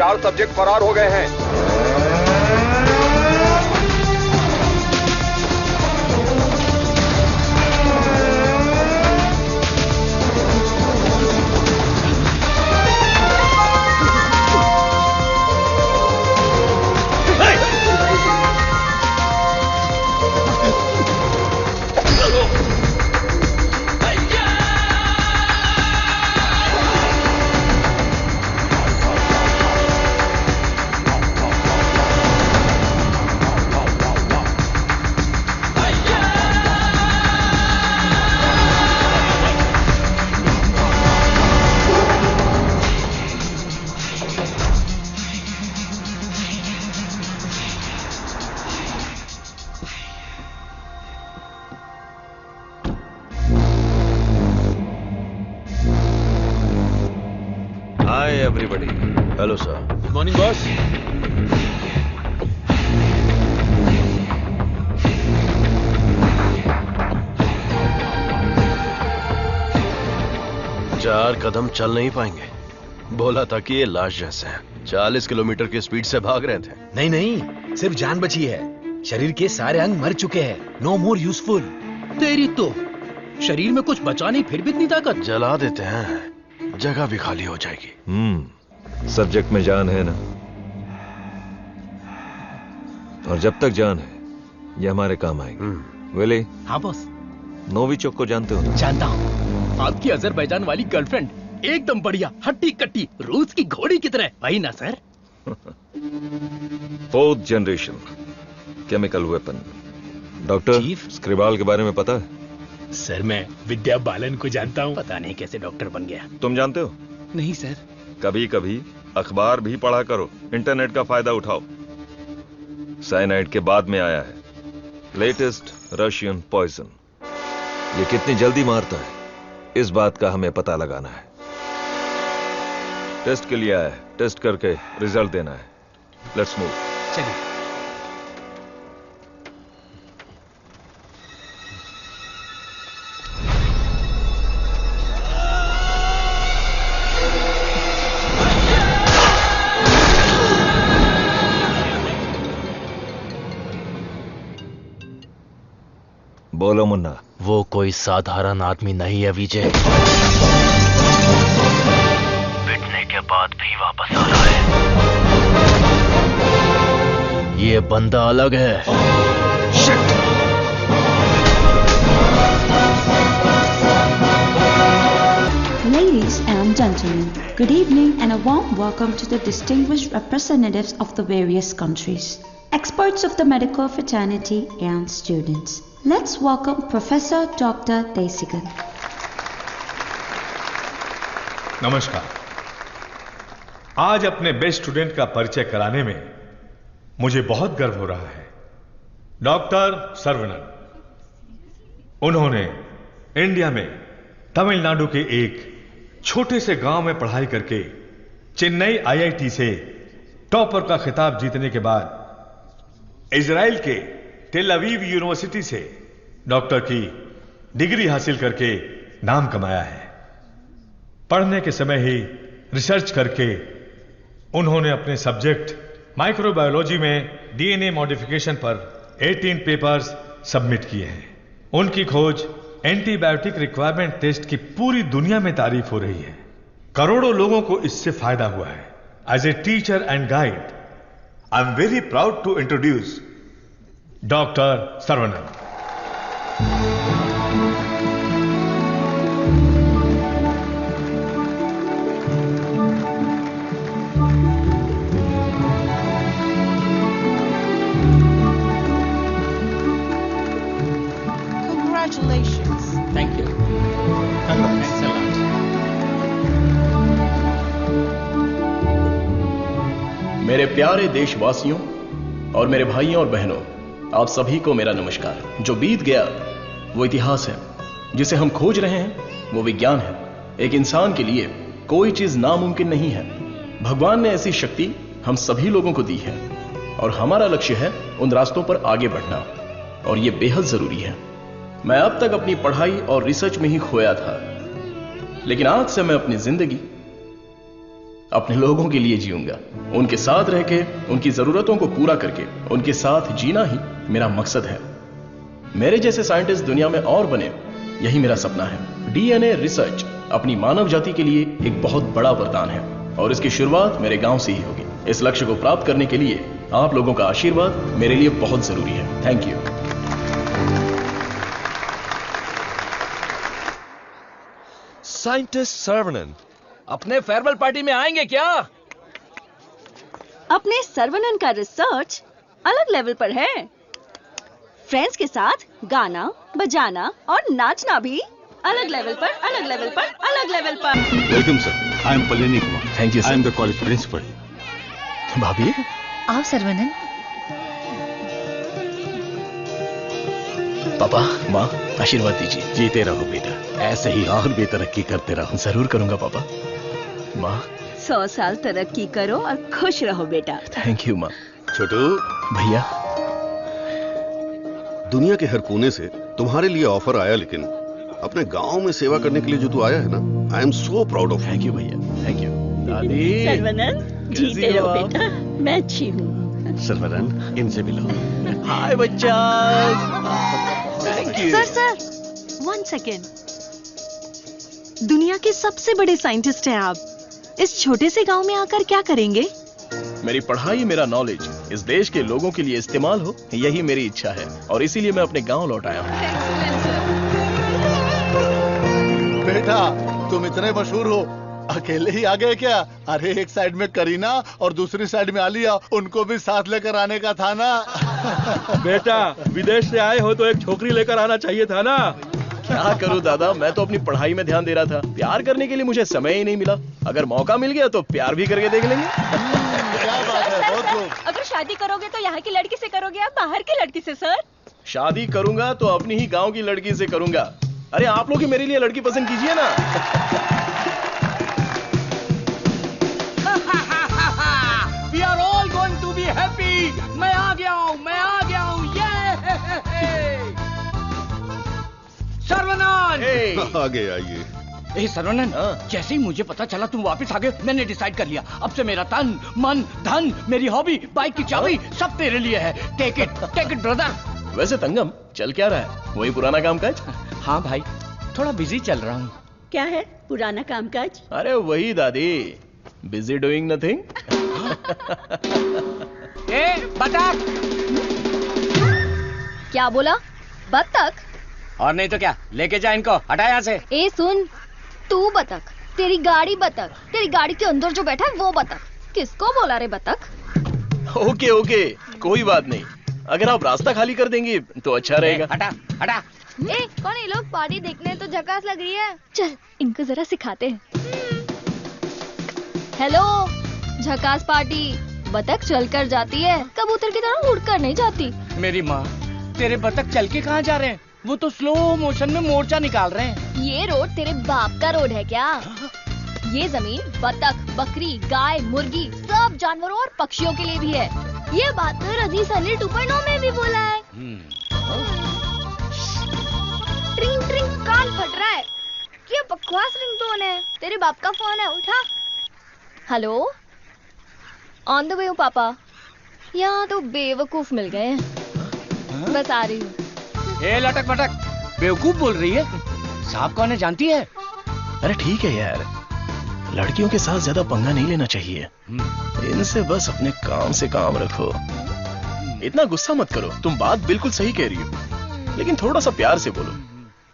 4 subject फरार हो गए हैं। Hello sir. Good morning boss. चार कदम चल नहीं पाएंगे। बोला था कि ये लाश जैसे हैं। 40 किलोमीटर की स्पीड से भाग रहे थे। नहीं नहीं, सिर्फ जान बची है। शरीर के सारे अंग मर चुके हैं। No more useful. तेरी तो शरीर में कुछ बचा नहीं, फिर भी इतनी ताकत। जला देते हैं, जगह भी खाली हो जाएगी। सब्जेक्ट में जान है ना, और जब तक जान है ये हमारे काम आएंगे। विली। हाँ बॉस। नोविचोक को जानते हो ना? जानता हूँ। आपकी अजरबैजान वाली गर्लफ्रेंड एकदम बढ़िया, हट्टी कट्टी, रूस की घोड़ी की तरह। वही ना सर? 4th generation chemical weapon. Doctor Skripal के बारे में पता है? सर मैं विद्या बालन को जानता हूँ। पता नहीं कैसे डॉक्टर बन गया। तुम जानते हो? नहीं सर। कभी कभी अखबार भी पढ़ा करो, इंटरनेट का फायदा उठाओ। साइनाइड के बाद में आया है लेटेस्ट रशियन पॉइजन। ये कितनी जल्दी मारता है, इस बात का हमें पता लगाना है। टेस्ट के लिए आया है, टेस्ट करके रिजल्ट देना है। Let's move. चलिए। बोलो मुन्ना। वो कोई साधारण आदमी नहीं है विजय। पिटने के बाद भी वापस आ रहा है। ये बंदा अलग है। Shit! Ladies and gentlemen, good evening and a warm welcome to the distinguished representatives of the various countries, experts of the medical fraternity and students. Let's welcome Professor Dr. Desigan. नमस्कार। आज अपने बेस्ट स्टूडेंट का परिचय कराने में मुझे बहुत गर्व हो रहा है। डॉक्टर सर्वनन। उन्होंने इंडिया में तमिलनाडु के एक छोटे से गांव में पढ़ाई करके चेन्नई आईआईटी से टॉपर का खिताब जीतने के बाद इजराइल के टेल अवीव यूनिवर्सिटी से डॉक्टर की डिग्री हासिल करके नाम कमाया है। पढ़ने के समय ही रिसर्च करके उन्होंने अपने सब्जेक्ट माइक्रोबायोलॉजी में डीएनए मॉडिफिकेशन पर 18 पेपर्स सबमिट किए हैं। उनकी खोज एंटीबायोटिक रिक्वायरमेंट टेस्ट की पूरी दुनिया में तारीफ हो रही है। करोड़ों लोगों को इससे फायदा हुआ है। As a teacher and guide, I am very proud to introduce doctor Saravanan. Congratulations. Thank you. Thanks a lot. मेरे प्यारे देशवासियों और मेरे भाइयों और बहनों, आप सभी को मेरा नमस्कार। जो बीत गया वो इतिहास है, जिसे हम खोज रहे हैं वो विज्ञान है। एक इंसान के लिए कोई चीज नामुमकिन नहीं है। भगवान ने ऐसी शक्ति हम सभी लोगों को दी है और हमारा लक्ष्य है उन रास्तों पर आगे बढ़ना, और ये बेहद जरूरी है। मैं अब तक अपनी पढ़ाई और रिसर्च में ही खोया था, लेकिन आज से मैं अपनी जिंदगी अपने लोगों के लिए जीऊंगा, उनके साथ रह के, उनकी जरूरतों को पूरा करके उनके साथ जीना ही मेरा मकसद है। मेरे जैसे साइंटिस्ट दुनिया में और बने, यही मेरा सपना है। डीएनए रिसर्च अपनी मानव जाति के लिए एक बहुत बड़ा वरदान है और इसकी शुरुआत मेरे गांव से ही होगी। इस लक्ष्य को प्राप्त करने के लिए आप लोगों का आशीर्वाद मेरे लिए बहुत जरूरी है। Thank you. साइंटिस्ट सर्वनन अपने फेयरवेल पार्टी में आएंगे क्या? अपने सर्वनन का रिसर्च अलग लेवल पर है। फ्रेंड्स के साथ गाना, बजाना और नाचना भी अलग लेवल पर, अलग लेवल पर, अलग लेवल पर। Welcome sir, I am Pallavi Kumar. Thank you sir. I am the college principal. भाभी आओ सर्वनन। पापा, माँ, आशीर्वाद दीजिए। जीते रहो बेटा, ऐसे ही और भी तरक्की करते रहो। जरूर करूंगा पापा। माँ 100 साल तरक्की करो और खुश रहो बेटा। थैंक यू माँ। छोटू भैया, दुनिया के हर कोने से तुम्हारे लिए ऑफर आया, लेकिन अपने गांव में सेवा करने के लिए जो तू आया है ना, आई am so proud of. Thank you भैया, थैंक यू। दादी सर्वनन, जीते रहो बेटा, मैं अच्छी हूँ। सर्वनन, इनसे मिलो। हाय बच्चा। Thank you sir 1 second. दुनिया के सबसे बड़े साइंटिस्ट हैं आप, इस छोटे से गांव में आकर क्या करेंगे? मेरी पढ़ाई, मेरा नॉलेज इस देश के लोगों के लिए इस्तेमाल हो, यही मेरी इच्छा है और इसीलिए मैं अपने गांव लौट आया हूँ। बेटा तुम इतने मशहूर हो, अकेले ही आ गए क्या? अरे एक साइड में करीना और दूसरी साइड में आलिया, उनको भी साथ लेकर आने का था ना। बेटा विदेश से आए हो तो एक छोकरी लेकर आना चाहिए था ना। क्या करूं दादा, मैं तो अपनी पढ़ाई में ध्यान दे रहा था। प्यार करने के लिए मुझे समय ही नहीं मिला। अगर मौका मिल गया तो प्यार भी करके देख लेंगे। क्या बात है, बहुत खूब। अगर शादी करोगे तो यहाँ की लड़की से करोगे या बाहर की लड़की से? सर शादी करूंगा तो अपनी ही गांव की लड़की से करूंगा। अरे आप लोग ही मेरे लिए लड़की पसंद कीजिए ना। We are all going to be happy। मैं आ गया हूँ, मैं आ गया हूँ। सर्वनन! आ गए, आइए। ए सर्वनन, जैसे ही मुझे पता चला तुम वापस आ गए, मैंने डिसाइड कर लिया, अब से मेरा तन, मन, धन, मेरी हॉबी, बाइक की चाबी सब तेरे लिए है। Take it brother. वैसे तंगम, चल क्या रहा है? वही पुराना कामकाज? हाँ भाई, थोड़ा बिजी चल रहा हूँ। क्या है पुराना कामकाज? अरे वही दादी, बिजी डूइंग नथिंग। ए बतख! क्या बोला? बतख? और नहीं तो क्या, लेके जा इनको, हटा यहाँ से। ए सुन, तू बतख, तेरी गाड़ी बतख, तेरी गाड़ी के अंदर जो बैठा है वो बतख। किसको बोला रे बतख? ओके ओके, कोई बात नहीं। अगर आप रास्ता खाली कर देंगी तो अच्छा रहेगा। हटा हटा। ए कौन ये लोग? पार्टी देखने तो झकास लग रही है। चल इनको जरा सिखाते हैं। हेलो, झकास पार्टी। बतख चलकर जाती है, कबूतर की तरह उड़कर नहीं जाती। मेरी माँ, तेरे बतख चल के कहाँ जा रहे हैं? वो तो स्लो मोशन में मोर्चा निकाल रहे हैं। ये रोड तेरे बाप का रोड है क्या? ये जमीन बतख, बकरी, गाय, मुर्गी सब जानवरों और पक्षियों के लिए भी है। ये बात तो रजी सनी 2.0 में भी बोला है। ट्रिंग ट्रिंग कान फट रहा है। क्या बकवास रिंगटोन है? तेरे बाप का फोन है, उठा। हेलो, ऑन द वे हूँ पापा। यहाँ तो बेवकूफ मिल गए हैं। बस आ रही हूँ। ए लटक पटक, बेवकूफ बोल रही है? साहब कौन है जानती है? अरे ठीक है यार, लड़कियों के साथ ज्यादा पंगा नहीं लेना चाहिए। इनसे बस अपने काम से काम रखो। इतना गुस्सा मत करो, तुम बात बिल्कुल सही कह रही हो, लेकिन थोड़ा सा प्यार से बोलो।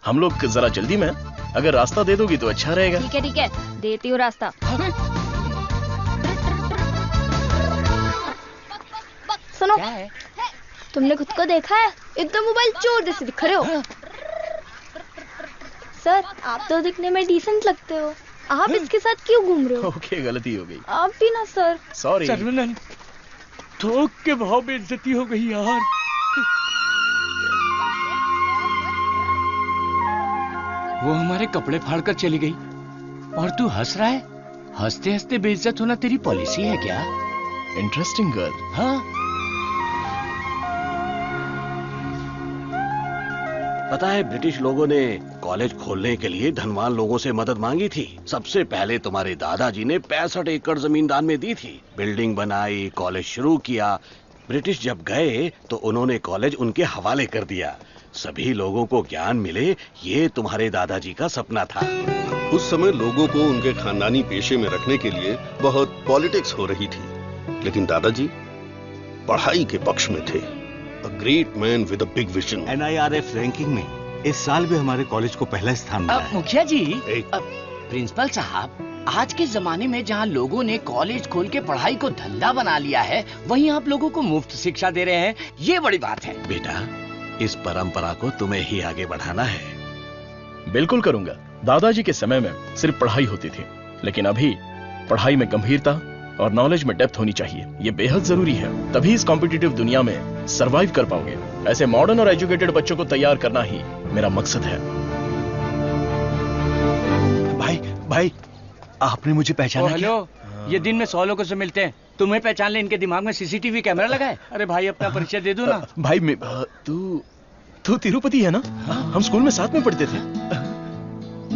हम लोग जरा जल्दी में, अगर रास्ता दे दोगी तो अच्छा रहेगा। ठीक है, देती हूँ रास्ता। सुनो, तुमने खुद को देखा है? इतना मोबाइल चोर जैसे दिख रहे हो। सर, आप तो दिखने में डिसेंट लगते हो, आप इसके साथ क्यों घूम रहे हो? ओके, गलती हो गई। आप भी ना सर। सॉरी। सर्वनन, थोक के भाव में इज्जती हो गई यार। वो हमारे कपड़े फाड़कर चली गई और तू हंस रहा है? हंसते हंसते बेइज्जत होना तेरी पॉलिसी है क्या? Interesting girl. हाँ, पता है ब्रिटिश लोगों ने कॉलेज खोलने के लिए धनवान लोगों से मदद मांगी थी। सबसे पहले तुम्हारे दादाजी ने 65 एकड़ जमीन दान में दी थी। बिल्डिंग बनाई, कॉलेज शुरू किया। ब्रिटिश जब गए तो उन्होंने कॉलेज उनके हवाले कर दिया। सभी लोगों को ज्ञान मिले, ये तुम्हारे दादाजी का सपना था। उस समय लोगों को उनके खानदानी पेशे में रखने के लिए बहुत पॉलिटिक्स हो रही थी, लेकिन दादाजी पढ़ाई के पक्ष में थे। A great man with a big vision. NIRF ranking में इस साल भी हमारे कॉलेज को पहला स्थान मिला है। मुखिया जी, प्रिंसिपल साहब, आज के जमाने में जहाँ लोगों ने कॉलेज खोल के पढ़ाई को धंधा बना लिया है, वहीं आप लोगों को मुफ्त शिक्षा दे रहे हैं। ये बड़ी बात है। बेटा, इस परंपरा को तुम्हें ही आगे बढ़ाना है। बिल्कुल करूंगा। दादाजी के समय में सिर्फ पढ़ाई होती थी, लेकिन अभी पढ़ाई में गंभीरता और नॉलेज में डेप्थ होनी चाहिए। ये बेहद जरूरी है, तभी इस कॉम्पिटिटिव दुनिया में सरवाइव कर पाओगे। ऐसे मॉडर्न और एजुकेटेड बच्चों को तैयार करना ही मेरा मकसद है। भाई, आपने मुझे पहचाना? हेलो, ये दिन में 100 लोगों से मिलते हैं, तुम्हें पहचान ले इनके दिमाग में सीसीटीवी कैमरा लगा है। अरे भाई, अपना परिचय दे दो ना। भाई, तू तिरुपति है ना? हम स्कूल में साथ में पढ़ते थे।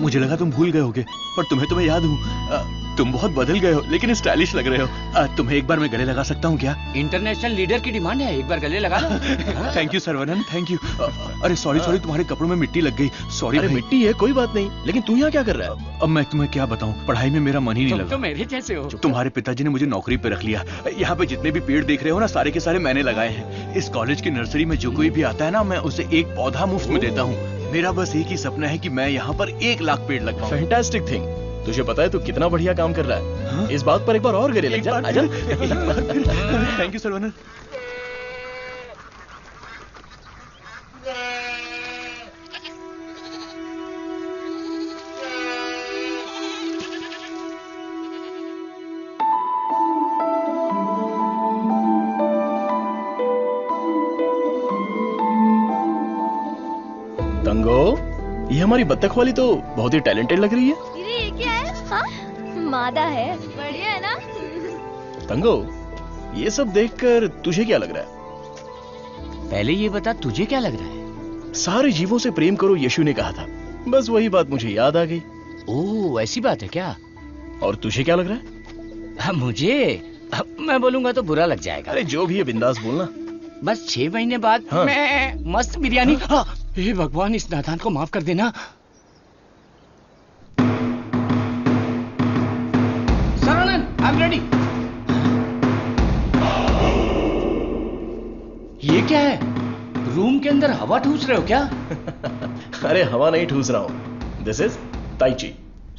मुझे लगा तुम भूल गए होगे, पर तुम्हें तो मैं याद हूँ। तुम बहुत बदल गए हो, लेकिन स्टाइलिश लग रहे हो। तुम्हें एक बार मैं गले लगा सकता हूँ क्या? इंटरनेशनल लीडर की डिमांड है, एक बार गले लगा लो। Thank you Saravanan, thank you. अरे सॉरी, तुम्हारे कपड़ों में मिट्टी लग गई। सॉरी। अरे मिट्टी है, कोई बात नहीं, लेकिन तू यहाँ क्या कर रहा है? अब मैं तुम्हें क्या बताऊँ, पढ़ाई में मेरा मन ही नहीं लगा। तो मेरे जैसे हो। तुम्हारे पिताजी ने मुझे नौकरी पे रख लिया। यहाँ पे जितने भी पेड़ देख रहे हो ना, सारे के सारे मैंने लगाए हैं। इस कॉलेज की नर्सरी में जो कोई भी आता है ना, मैं उसे एक पौधा मुफ्त में देता हूँ। मेरा बस एक ही सपना है कि मैं यहाँ पर 1 लाख पेड़ लगवाऊं। Fantastic thing. तुझे पता है तू कितना बढ़िया काम कर रहा है? हाँ? इस बात पर एक बार और गले लग जा। आजा। Thank you Saravanan. तंगो, ये हमारी बत्तख वाली तो बहुत ही टैलेंटेड लग रही है। ये क्या है? हाँ? मादा है। बढ़िया है ना? तंगो, ये सब देखकर तुझे क्या लग रहा है? पहले ये बता, तुझे क्या लग रहा है? सारे जीवों से प्रेम करो, यीशु ने कहा था। बस वही बात मुझे याद आ गई। ओह, ऐसी बात है क्या? और तुझे क्या लग रहा है? मुझे, मैं बोलूंगा तो बुरा लग जाएगा। अरे जो भी है बिंदास बोलना। बस 6 महीने बाद हाँ। मैं मस्त बिरयानी। हे भगवान, इस नादान को माफ कर देना। Saravanan, I am ready. ये क्या है? रूम के अंदर हवा ठूस रहे हो क्या? अरे हवा नहीं ठूस रहा हूं। This is tai chi.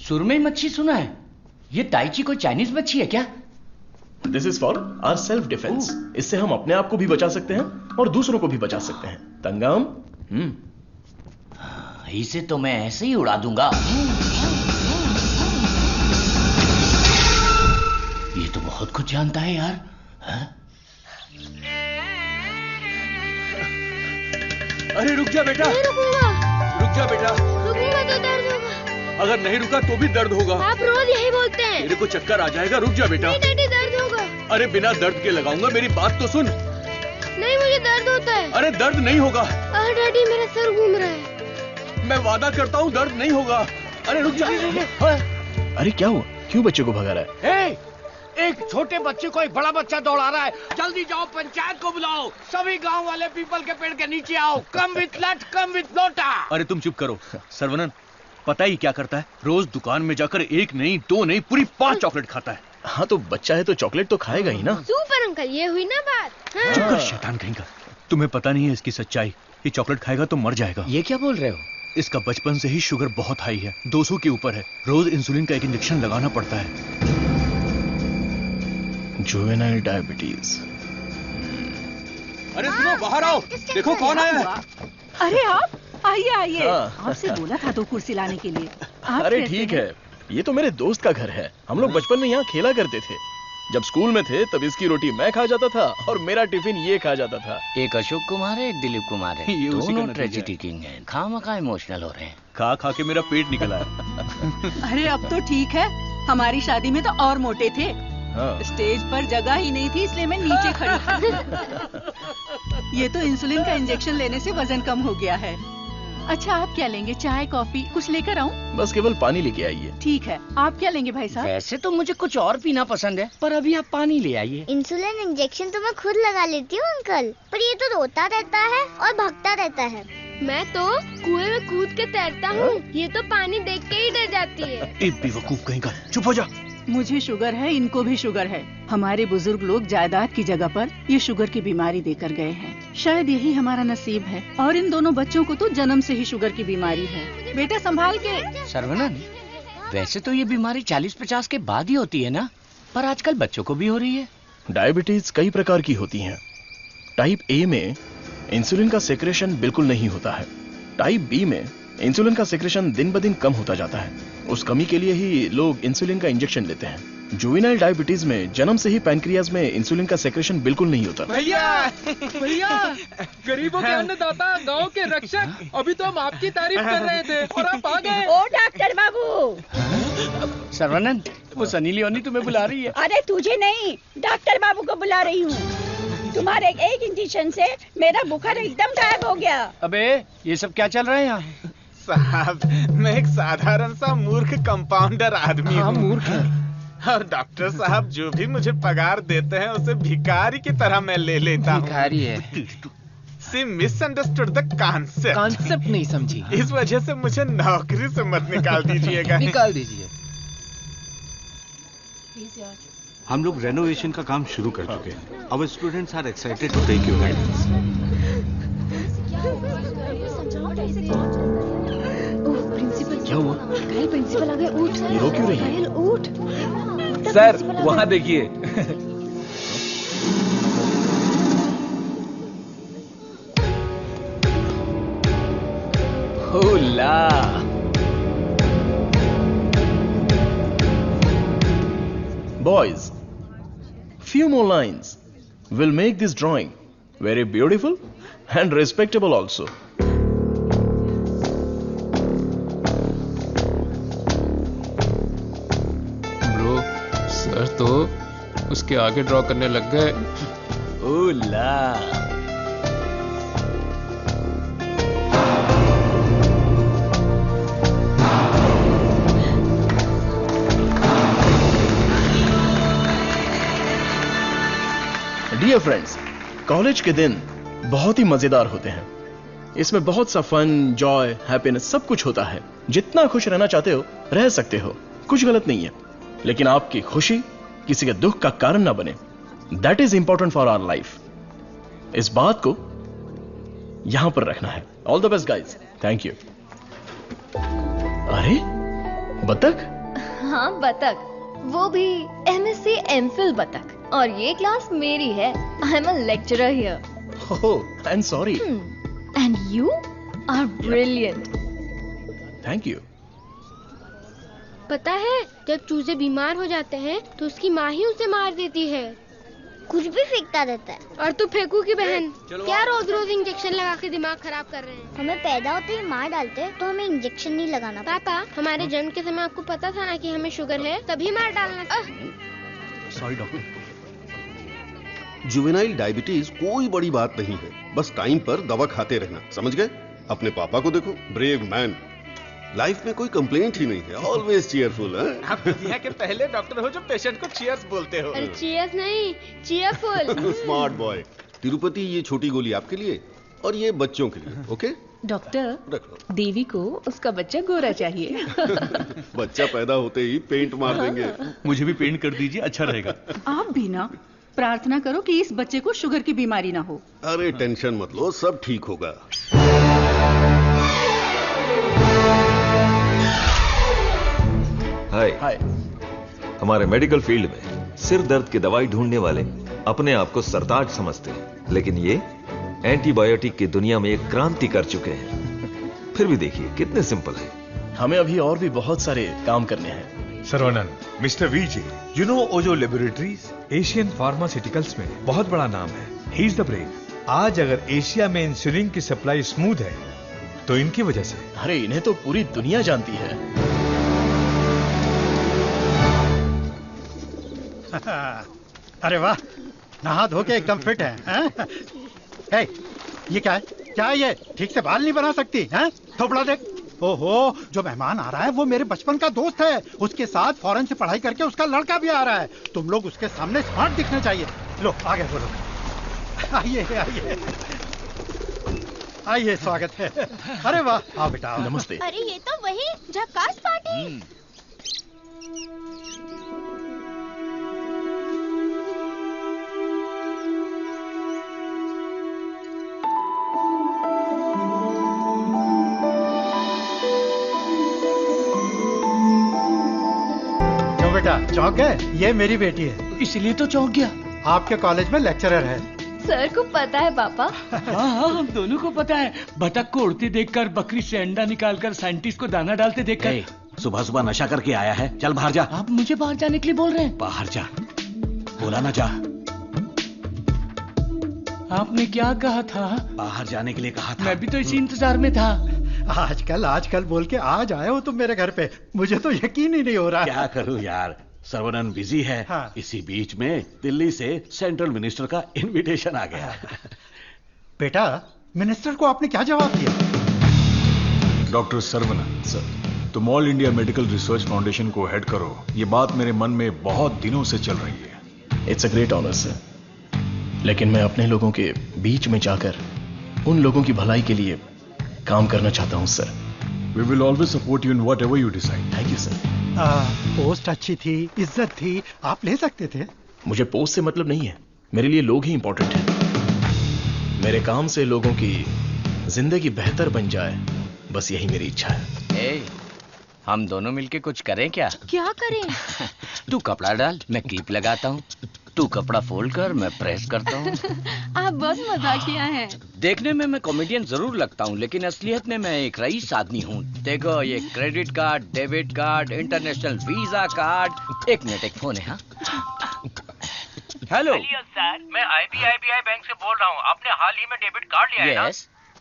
सुरमई मच्छी सुना है। ये ताइची कोई चाइनीज मच्छी है क्या? This is for our self defence. इससे हम अपने आप को भी बचा सकते हैं और दूसरों को भी बचा सकते हैं। तंगम, इसे तो मैं ऐसे ही उड़ा दूंगा। ये तो बहुत कुछ जानता है यार। अरे रुक जा बेटा। नहीं रुकूंगा। रुक जा बेटा। रुकूंगा तो दर्द होगा। अगर नहीं रुका तो भी दर्द होगा। आप रोज यही बोलते हैं। तेरे को चक्कर आ जाएगा, रुक जा बेटा। नहीं डैडी, दर्द होगा। अरे बिना दर्द के लगाऊंगा, मेरी बात तो सुन। नहीं, मुझे दर्द होता है। अरे दर्द नहीं होगा। डैडी, मेरा सर घूम रहा है। मैं वादा करता हूँ दर्द नहीं होगा। अरे रुक जा। अरे क्या हुआ? क्यों बच्चे को भगा रहा है? एक छोटे बच्चे को एक बड़ा बच्चा दौड़ा रहा है। जल्दी जाओ, पंचायत को बुलाओ। सभी गांव वाले पीपल के पेड़ के नीचे आओ। कम विथ लट, कम विथ लोटा। अरे तुम चुप करो। सर्वनन, पता ही क्या करता है? रोज दुकान में जाकर 1 नहीं 2 नहीं पूरी 5 चॉकलेट खाता है। हाँ तो बच्चा है तो चॉकलेट तो खाएगा ही ना। सुपर अंकल, ये हुई ना बात। हाँ। चुप कर शैतान कहीं का। तुम्हें पता नहीं है इसकी सच्चाई। ये चॉकलेट खाएगा तो मर जाएगा। ये क्या बोल रहे हो? इसका बचपन से ही शुगर बहुत हाई है, 200 के ऊपर है। रोज इंसुलिन का एक इंजेक्शन लगाना पड़ता है। Juvenile diabetes. अरे सुनो, बाहर आओ। देखो कौन आया है। अरे आप आइए आइए। हाँ। आपसे बोला था तो कुर्सी लाने के लिए। अरे ठीक है, ये तो मेरे दोस्त का घर है। हम लोग बचपन में यहाँ खेला करते थे। जब स्कूल में थे तब इसकी रोटी मैं खा जाता था और मेरा टिफिन ये खा जाता था। एक अशोक कुमार है, एक दिलीप कुमार है। ये उसी का दोनों नतीजा ट्रेजेडी किंग हैं। खामखा इमोशनल हो रहे हैं। खा खा के मेरा पेट निकला है। अरे अब तो ठीक है, हमारी शादी में तो और मोटे थे। हाँ। स्टेज पर जगह ही नहीं थी, इसलिए मैं नीचे खड़ी थी। ये तो इंसुलिन का इंजेक्शन लेने से वजन कम हो गया है। अच्छा आप क्या लेंगे, चाय कॉफी कुछ लेकर आऊं? बस केवल पानी लेके आइए। ठीक है, आप क्या लेंगे भाई साहब? वैसे तो मुझे कुछ और पीना पसंद है, पर अभी आप पानी ले आइए। इंसुलिन इंजेक्शन तो मैं खुद लगा लेती हूँ अंकल, पर ये तो रोता रहता है और भागता रहता है। मैं तो कुएं में कूद के तैरता हूँ, ये तो पानी देख के ही डर जाती है। एक बेवकूफ कहीं का, चुप हो जा। मुझे शुगर है, इनको भी शुगर है। हमारे बुजुर्ग लोग जायदाद की जगह पर ये शुगर की बीमारी देकर गए हैं। शायद यही हमारा नसीब है। और इन दोनों बच्चों को तो जन्म से ही शुगर की बीमारी है। बेटा संभाल के। सर्वनन, वैसे तो ये बीमारी 40-50 के बाद ही होती है ना, पर आजकल बच्चों को भी हो रही है। डायबिटीज कई प्रकार की होती हैं। टाइप ए में इंसुलिन का सेक्रेशन बिल्कुल नहीं होता है। टाइप बी में इंसुलिन का सेक्रेशन दिन ब दिन कम होता जाता है। उस कमी के लिए ही लोग इंसुलिन का इंजेक्शन लेते हैं। जुवेनाइल डायबिटीज में जन्म से ही पैनक्रियाज में इंसुलिन का सेक्रेशन बिल्कुल नहीं होता। भैया गरीबों के अन्नदाता, गांव के रक्षक, अभी तो हम आपकी तारीफ कर रहे थे और आप आ गए। ओ डॉक्टर बाबू। सर्वनन, वो सनी लियोनी तुम्हें बुला रही है। अरे तुझे नहीं, डॉक्टर बाबू को बुला रही हूँ। तुम्हारे एक इंजेक्शन से मेरा बुखार एकदम गायब हो गया। अबे ये सब क्या चल रहा है यहाँ? साहब, मैं एक साधारण सा मूर्ख कंपाउंडर आदमी हूँ। मूर्ख है। और डॉक्टर साहब जो भी मुझे पगार देते हैं उसे भिखारी की तरह मैं ले लेता हूँ। भिखारी है। सी मिसअंडरस्टूड द कॉन्सेप्ट। कॉन्सेप्ट नहीं समझी। इस वजह से मुझे नौकरी से मत निकाल दीजिएगा। निकाल दीजिए। हम लोग रेनोवेशन का काम शुरू कर चुके हैं। Our students are excited to take your guidance. क्या हुआ? प्रिंसिपल आ गए, उठ। ये रो क्यों रही है? उठ। सर वहाँ देखिए। होला। Boys, few more lines will make this drawing very beautiful and respectable also. Bro, sir तो उसके आगे ड्रॉ करने लग गए। ओला। डियर फ्रेंड्स, कॉलेज के दिन बहुत ही मजेदार होते हैं। इसमें बहुत सा फन, जॉय, हैप्पीनेस सब कुछ होता है। जितना खुश रहना चाहते हो रह सकते हो, कुछ गलत नहीं है। लेकिन आपकी खुशी किसी के दुख का कारण ना बने। That is important for our life. इस बात को यहां पर रखना है। All the best guys. Thank you. अरे बतख? हाँ बतख, वो भी MSc MPhil बतख। और ये क्लास मेरी है। I am a lecturer here. Oh, I am sorry. And you are brilliant. Thank you. पता है, जब चूजे बीमार हो जाते हैं तो उसकी माँ ही उसे मार देती है। कुछ भी फेंकता रहता है। और तू फेंकू की बहन, क्या रोज रोज इंजेक्शन लगा के दिमाग खराब कर रहे हैं। हमें पैदा होते ही मार डालते तो हमें इंजेक्शन नहीं लगाना। पापा, हमारे जन्म के समय आपको पता था ना कि हमें शुगर है, तभी मार डालना। Sorry doctor. जुवेनाइल डायबिटीज कोई बड़ी बात नहीं है, बस टाइम पर दवा खाते रहना, समझ गए? अपने पापा को देखो, ब्रेव मैन, लाइफ में कोई कंप्लेंट ही नहीं है, ऑलवेज चीयरफुल। आप दुनिया के पहले डॉक्टर हो जो पेशेंट को चीयर्स बोलते हो। अरे चीयर्स नहीं, चीयरफुल। Smart boy. तिरुपति, ये छोटी गोली आपके लिए और ये बच्चों के लिए। ओके डॉक्टर, रख लो। देवी को उसका बच्चा गोरा चाहिए। बच्चा पैदा होते ही पेंट मार देंगे। मुझे भी पेंट कर दीजिए, अच्छा रहेगा। आप भी ना प्रार्थना करो कि इस बच्चे को शुगर की बीमारी ना हो। अरे टेंशन मत लो, सब ठीक होगा। हाय। हमारे मेडिकल फील्ड में सिर दर्द की दवाई ढूंढने वाले अपने आप को सरताज समझते हैं, लेकिन ये एंटीबायोटिक की दुनिया में एक क्रांति कर चुके हैं। फिर भी देखिए कितने सिंपल है। हमें अभी और भी बहुत सारे काम करने हैं। Saravanan, mister VJ, you know Ojo laboratories Asian pharmaceuticals में बहुत बड़ा नाम है। He is the brain. आज अगर एशिया में इंसुलिन की सप्लाई स्मूथ है तो इनकी वजह से। अरे इन्हें तो पूरी दुनिया जानती है। अरे वाह, नहा धो के एकदम फिट है। ये क्या है? क्या ये ठीक से बाल नहीं बना सकती हैं? थोपड़ा देख। ओहो, जो मेहमान आ रहा है वो मेरे बचपन का दोस्त है। उसके साथ फॉरेन से पढ़ाई करके उसका लड़का भी आ रहा है। तुम लोग उसके सामने स्मार्ट दिखने चाहिए। लो आगे बोलो। आइए आइए आइए, स्वागत है। अरे वाह, आओ बेटा। नमस्ते। अरे ये तो वही झक्कास पार्टी। क्यों बेटा, चौंक गए? ये मेरी बेटी है। इसलिए तो चौंक गया। आपके कॉलेज में लेक्चरर है। सर को पता है पापा। हाँ, हम दोनों को पता है। बतख को उड़ते देखकर, बकरी से अंडा निकालकर, साइंटिस्ट को दाना डालते देखकर। सुबह सुबह नशा करके आया है, चल बाहर जा। आप मुझे बाहर जाने के लिए बोल रहे हैं? बाहर जा, बोला ना जा। आपने क्या कहा था? बाहर जाने के लिए कहा था। मैं भी तो इसी इंतजार में था। आजकल बोल के आज आए हो तुम मेरे घर पे। मुझे तो यकीन ही नहीं हो रहा। क्या करूं यार, सर्वनन बिजी है। हाँ। इसी बीच में दिल्ली से सेंट्रल मिनिस्टर का इनविटेशन आ गया। बेटा, मिनिस्टर को आपने क्या जवाब दिया? डॉक्टर सर्वनन सर, तुम all India medical research foundation को हेड करो, ये बात मेरे मन में बहुत दिनों से चल रही है। It's a great honour sir, लेकिन मैं अपने लोगों के बीच में जाकर उन लोगों की भलाई के लिए काम करना चाहता हूं sir. We will always support you in whatever you decide. Thank you sir. Post अच्छी थी, इज्जत थी, आप ले सकते थे। मुझे पोस्ट से मतलब नहीं है, मेरे लिए लोग ही इंपॉर्टेंट हैं। मेरे काम से लोगों की जिंदगी बेहतर बन जाए, बस यही मेरी इच्छा है। हम दोनों मिलके कुछ करें क्या? क्या करें? तू कपड़ा डाल, मैं क्लिप लगाता हूँ। तू कपड़ा फोल्ड कर, मैं प्रेस करता हूँ। आप बहुत मजाकिया हैं। देखने में मैं कॉमेडियन जरूर लगता हूँ, लेकिन असलियत में मैं एक रईस आदमी हूँ। देखो, ये credit card, debit card, international visa card. एक मिनट, एक फोन है। हाँ, हेलो सर, मैं IBI बैंक से बोल रहा हूँ। आपने हाल ही में डेबिट कार्ड लिया है ना?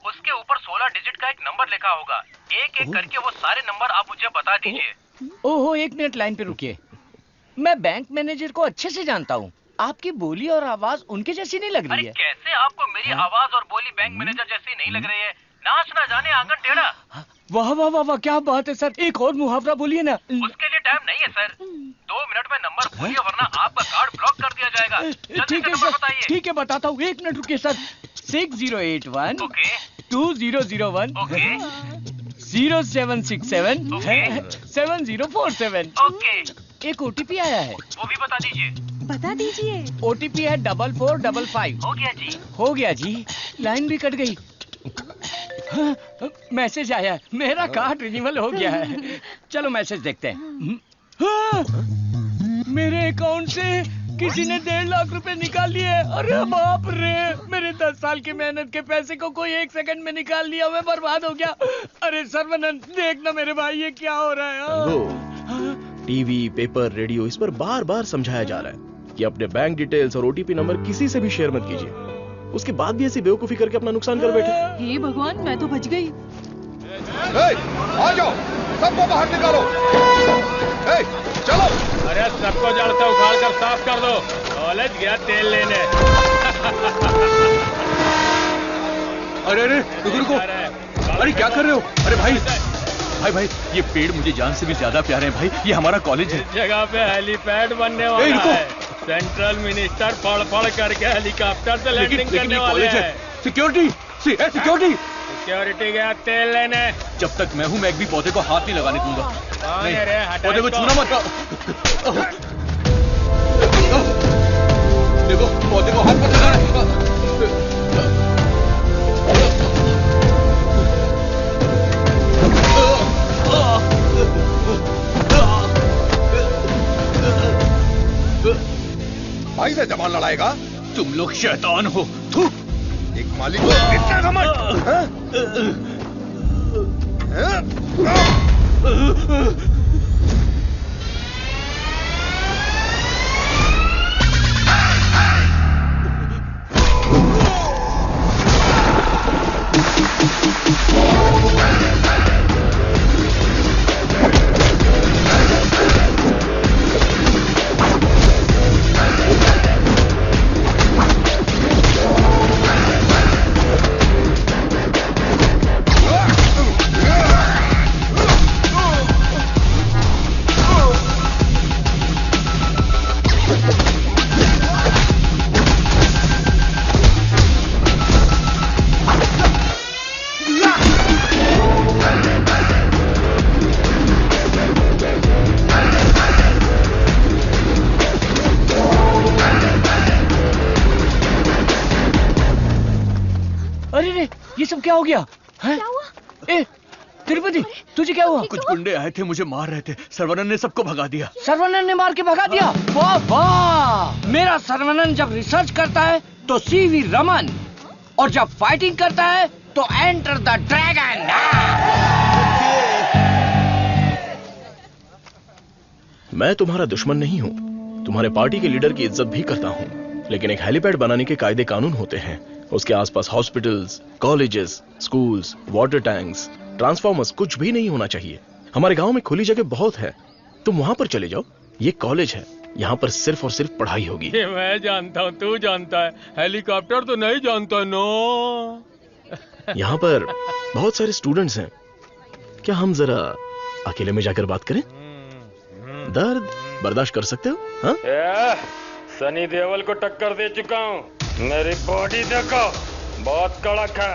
उसके ऊपर 16 डिजिट का एक नंबर लिखा होगा। एक एक करके वो सारे नंबर आप मुझे बता दीजिए। ओहो, एक मिनट लाइन पे रुकिए। मैं बैंक मैनेजर को अच्छे से जानता हूँ। आपकी बोली और आवाज उनके जैसी नहीं लग रही है। कैसे आपको मेरी आवाज और बोली बैंक मैनेजर जैसी नहीं लग रही है? नाच ना जाने आंगन टेढ़ा। वाह वाह वाह वाह, क्या बात है सर। एक और मुहावरा बोलिए ना। उसके लिए टाइम नहीं है सर। 2 मिनट में नंबर बोलिए, वरना आपका कार्ड ब्लॉक कर दिया जाएगा। ठीक है सर, ठीक है, बताता हूँ। एक मिनट रुकिए सर। 6081 2001 0767 7047। एक OTP आया है, वो भी बता दीजिए। बता दीजिए। OTP है 4455। हो गया जी। हो गया जी। लाइन भी कट गई। हाँ, मैसेज आया है, मेरा कार्ड रिन्यूअल हो गया है। चलो मैसेज देखते हैं। हाँ, मेरे अकाउंट से किसी ने 1.5 लाख रुपए निकाल लिए। अरे बाप रे, मेरे 10 साल की मेहनत के पैसे को कोई 1 सेकंड में निकाल लिया। मैं बर्बाद हो गया। अरे सर्वनन, देखना मेरे भाई, ये क्या हो रहा है? टीवी, पेपर, रेडियो, इस पर बार बार समझाया जा रहा है कि अपने बैंक डिटेल्स और OTP नंबर किसी से भी शेयर मत कीजिए। उसके बाद भी ऐसी बेवकूफी करके अपना नुकसान कर बैठे। हे भगवान, मैं तो बच गई। आ जाओ, सबको बाहर निकालो। चलो। अरे सबको जड़ से उखाड़ कर साफ कर दो। कॉलेज गया तेल लेने। अरे रुको। अरे क्या कर रहे हो? अरे भाई, ये पेड़ मुझे जान से भी ज्यादा प्यारे हैं भाई। ये हमारा कॉलेज है। इस जगह पे हेलीपैड बनने वाला है। सेंट्रल मिनिस्टर पढ़ करके हेलीकॉप्टर से लैंडिंग करने वाले हैं। सिक्योरिटी गया तेल लेने। जब तक मैं हूँ, मैं एक भी पौधे को हाथ नहीं लगाने दूंगा। पौधे को छूना मत। देखो, पौधे को हाथ मत लगाना। भाई से जबान लड़ाएगा? तुम लोग शैतान हो। एक मालिक को इतना घमंड। अरे रे, ये सब क्या हो गया? क्या हुआ? ए, तिरुपति, तुझे क्या हुआ? कुछ गुंडे आए थे, मुझे मार रहे थे। सर्वनन ने सबको भगा दिया। सर्वनन ने मार के भगा दिया? वाह वाह! मेरा सर्वनन जब रिसर्च करता है तो सीवी रमन, और जब फाइटिंग करता है तो एंटर द ड्रैगन। मैं तुम्हारा दुश्मन नहीं हूं, तुम्हारे पार्टी के लीडर की इज्जत भी करता हूं, लेकिन एक हेलीपैड बनाने के कायदे कानून होते हैं। उसके आसपास hospitals, colleges, schools, water tanks, transformers कुछ भी नहीं होना चाहिए। हमारे गांव में खुली जगह बहुत है, तुम वहां पर चले जाओ। ये कॉलेज है, यहाँ पर सिर्फ और सिर्फ पढ़ाई होगी। ये मैं जानता हूँ, तू जानता है, हेलीकॉप्टर तो नहीं जानता। नो, यहाँ पर बहुत सारे स्टूडेंट्स हैं, क्या हम जरा अकेले में जाकर बात करें? दर्द बर्दाश्त कर सकते हो? हाँ? सनी देओल को टक्कर दे चुका हूँ, मेरी बॉडी देखो, बहुत कड़क है।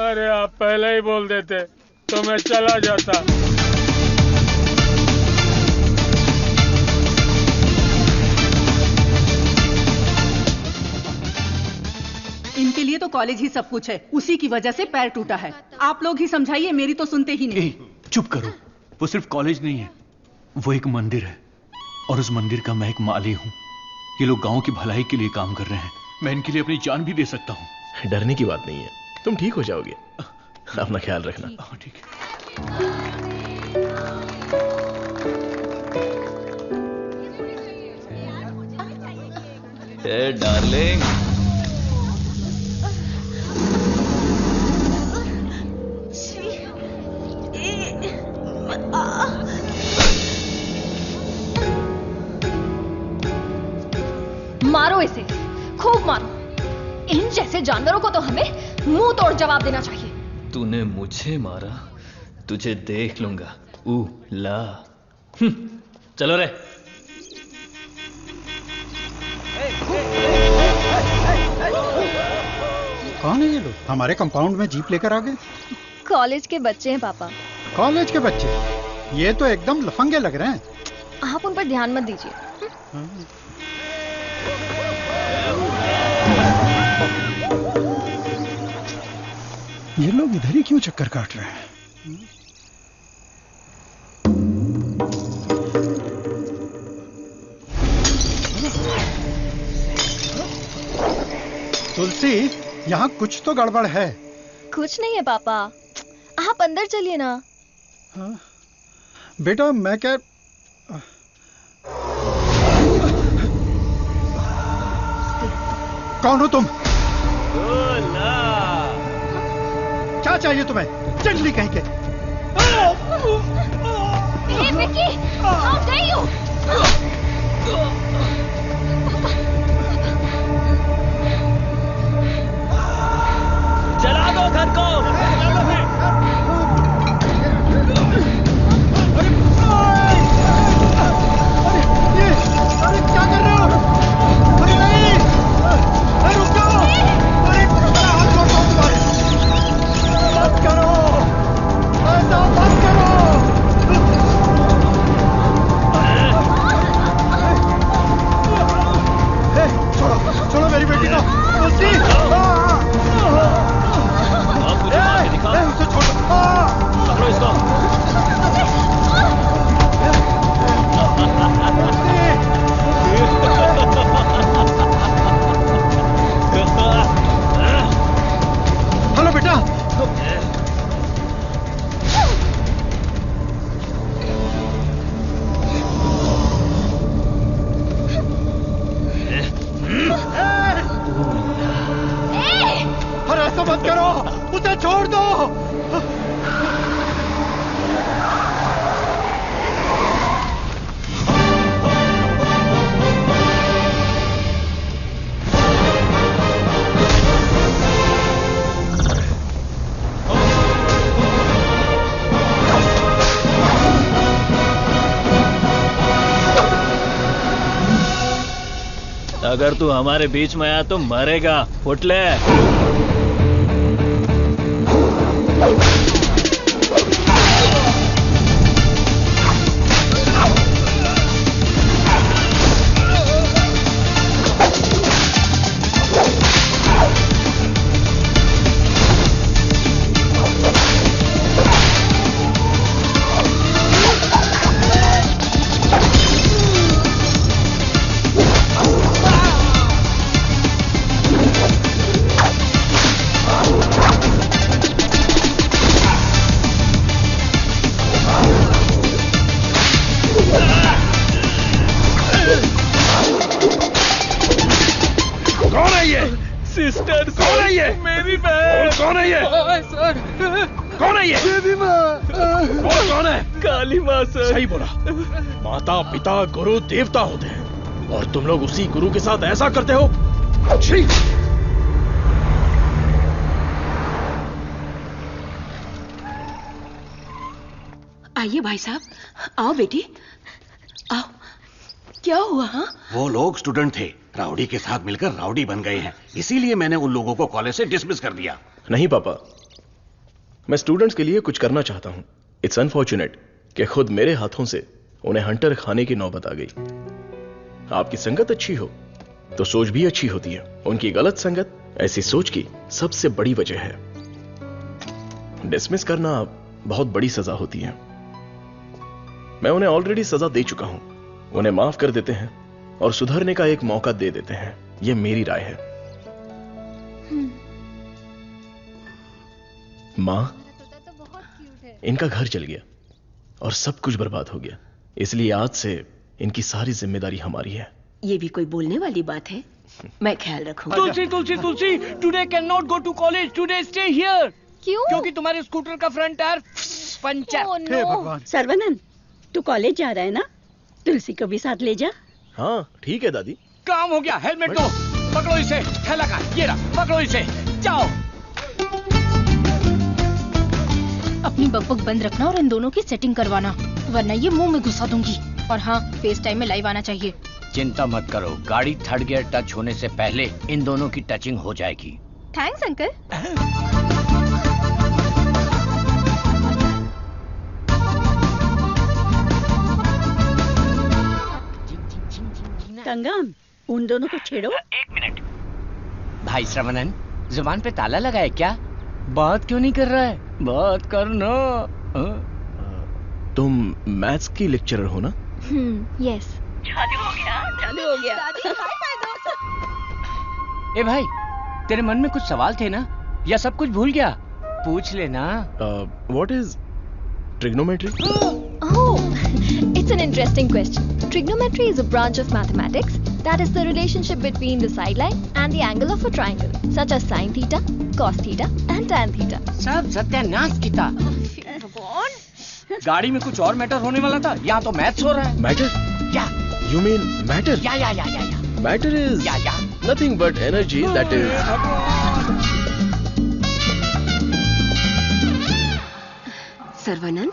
अरे आप पहले ही बोल देते तो मैं चला जाता। इनके लिए तो कॉलेज ही सब कुछ है, उसी की वजह से पैर टूटा है। आप लोग ही समझाइए, मेरी तो सुनते ही नहीं। चुप करो, वो सिर्फ कॉलेज नहीं है, वो एक मंदिर है, और उस मंदिर का मैं एक माली हूँ। ये लोग गांव की भलाई के लिए काम कर रहे हैं, मैं इनके लिए अपनी जान भी दे सकता हूँ। डरने की बात नहीं है, तुम ठीक हो जाओगे, अपना ख्याल रखना। ठीक है। Hey, darling. मारो इसे, खूब मारो। इन जैसे जानवरों को तो हमें मुंह तोड़ जवाब देना चाहिए। तूने मुझे मारा, तुझे देख लूंगा। ला। चलो रे। कौन है ये लोग? हमारे कंपाउंड में जीप लेकर आ गए। कॉलेज के बच्चे हैं पापा। कॉलेज के बच्चे? ये तो एकदम लफंगे लग रहे हैं। आप उन पर ध्यान मत दीजिए। ये लोग इधर ही क्यों चक्कर काट रहे हैं? तुलसी, यहाँ कुछ तो गड़बड़ है। कुछ नहीं है पापा, आप अंदर चलिए ना। हाँ? बेटा मैं क्या, कौन हो तुम? क्या चाहिए तुम्हें? चंडली कहीं के। Hey, Vicky, how dare you? चला दो घर को। अरे क्या कर रहे हो? अरे नहीं, अरे रुक जाओ। अरे हाथ छोड़ो तुम्हारे। मत करो, ऐसा मत करो। छोड़ो छोड़ो मेरी बेटी को। तुलसी, उसे छोड़ो। पकड़ो इसको। हेलो बेटा। अरे ऐसा मत करो, उसे छोड़ दो। अगर तू हमारे बीच में आया तो मरेगा, फुटले। ये? सर कौन है ये? देवी माँ। कौन है? काली माँ सर। सही बोला। माता पिता गुरु देवता होते हैं और तुम लोग उसी गुरु के साथ ऐसा करते हो। छी! आइए भाई साहब, आओ बेटी, आओ। क्या हुआ? हाँ, वो लोग स्टूडेंट थे, राउडी के साथ मिलकर राउडी बन गए हैं, इसीलिए मैंने उन लोगों को कॉलेज से डिसमिस कर दिया। नहीं पापा, मैं स्टूडेंट्स के लिए कुछ करना चाहता हूं। इट्स अनफॉर्चुनेट कि खुद मेरे हाथों से उन्हें हंटर खाने की नौबत आ गई। आपकी संगत अच्छी हो तो सोच भी अच्छी होती है। उनकी गलत संगत ऐसी सोच की सबसे बड़ी वजह है। डिसमिस करना बहुत बड़ी सजा होती है। मैं उन्हें ऑलरेडी सजा दे चुका हूं। उन्हें माफ कर देते हैं और सुधरने का एक मौका दे देते हैं। यह मेरी राय है। मां, इनका घर जल गया और सब कुछ बर्बाद हो गया, इसलिए आज से इनकी सारी जिम्मेदारी हमारी है। ये भी कोई बोलने वाली बात है? मैं ख्याल रखूंगा। Tulsi Tulsi Tulsi, today can not go to college, today stay here. क्यों? क्योंकि तुम्हारे स्कूटर का फ्रंट टायर पंचर। हे भगवान। सर्वनंद, तू कॉलेज जा रहा है ना? तुलसी को भी साथ ले जा। हाँ ठीक है दादी। काम हो गया। हेलमेट दो, पकड़ो इसे। थैला का ये रहा, पकड़ो इसे, जाओ। अपनी बकबक बंद रखना और इन दोनों की सेटिंग करवाना, वरना ये मुंह में घुसा दूंगी। और हाँ, फेस टाइम में लाइव आना चाहिए। चिंता मत करो, गाड़ी थर्ड गियर टच होने से पहले इन दोनों की टचिंग हो जाएगी। Thanks uncle. कंगम, उन दोनों को छेड़ो। एक मिनट। भाई श्रवणन, जुबान पे ताला लगा है क्या? बात क्यों नहीं कर रहा है? बात करना। तुम मैथ्स की लेक्चरर हो ना? यस। चालू हो गया, चालू हो गया। ए भाई, तेरे मन में कुछ सवाल थे ना, या सब कुछ भूल गया? पूछ लेना। What is trigonometry? It's an interesting question. Trigonometry is a branch of mathematics that is the relationship between the sideline and the angle of a triangle, such as sin theta, cos theta, and tan theta. सब सत्यानाश की था। गाड़ी में कुछ और matter होने वाला था, यहाँ तो मैथ्स हो रहा है। मैटर? या यू मीन मैटर? या matter is nothing but energy that is. Sarvanand,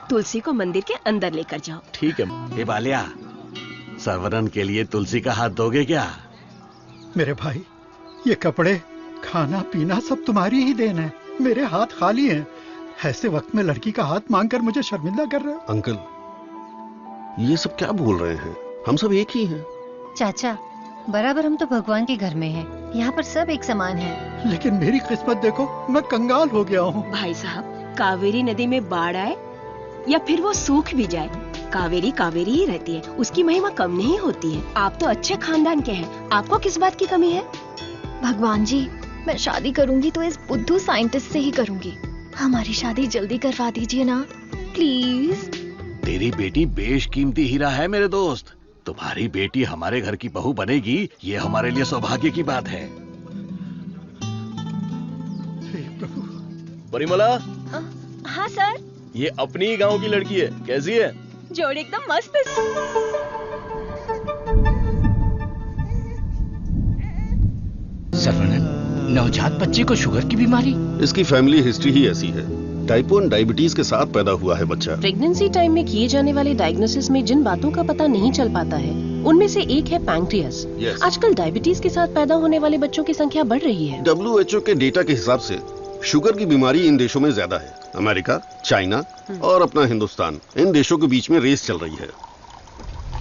Tulsi को मंदिर के अंदर लेकर जाओ। ठीक है। हे बालिया, सर्वनन के लिए तुलसी का हाथ दोगे क्या? मेरे भाई, ये कपड़े, खाना पीना सब तुम्हारी ही देन है। मेरे हाथ खाली हैं। ऐसे वक्त में लड़की का हाथ मांगकर मुझे शर्मिंदा कर रहे हो। अंकल, ये सब क्या बोल रहे हैं? हम सब एक ही हैं। चाचा, बराबर हम तो भगवान के घर में हैं। यहाँ पर सब एक समान है। लेकिन मेरी किस्मत देखो, मैं कंगाल हो गया हूँ। भाई साहब, कावेरी नदी में बाढ़ आए या फिर वो सूख भी जाए, कावेरी कावेरी ही रहती है। उसकी महिमा कम नहीं होती है। आप तो अच्छे खानदान के हैं, आपको किस बात की कमी है? भगवान जी, मैं शादी करूंगी तो इस बुद्धू साइंटिस्ट से ही करूंगी। हमारी शादी जल्दी करवा दीजिए ना, प्लीज। तेरी बेटी बेशकीमती हीरा है मेरे दोस्त। तुम्हारी बेटी हमारे घर की बहू बनेगी, ये हमारे लिए सौभाग्य की बात है। परिमला, हाँ सर। ये अपनी ही गांव की लड़की है, कैसी है? जोड़ी एकदम मस्त है। सर्वनन, नवजात बच्चे को शुगर की बीमारी? इसकी फैमिली हिस्ट्री ही ऐसी है। टाइप 1 डायबिटीज के साथ पैदा हुआ है बच्चा। प्रेगनेंसी टाइम में किए जाने वाले डायग्नोसिस में जिन बातों का पता नहीं चल पाता है, उनमें से एक है पैंक्रियास। आजकल डायबिटीज के साथ पैदा होने वाले बच्चों की संख्या बढ़ रही है। WHO के डेटा के हिसाब से शुगर की बीमारी इन देशों में ज्यादा है। अमेरिका, चाइना और अपना हिंदुस्तान, इन देशों के बीच में रेस चल रही है।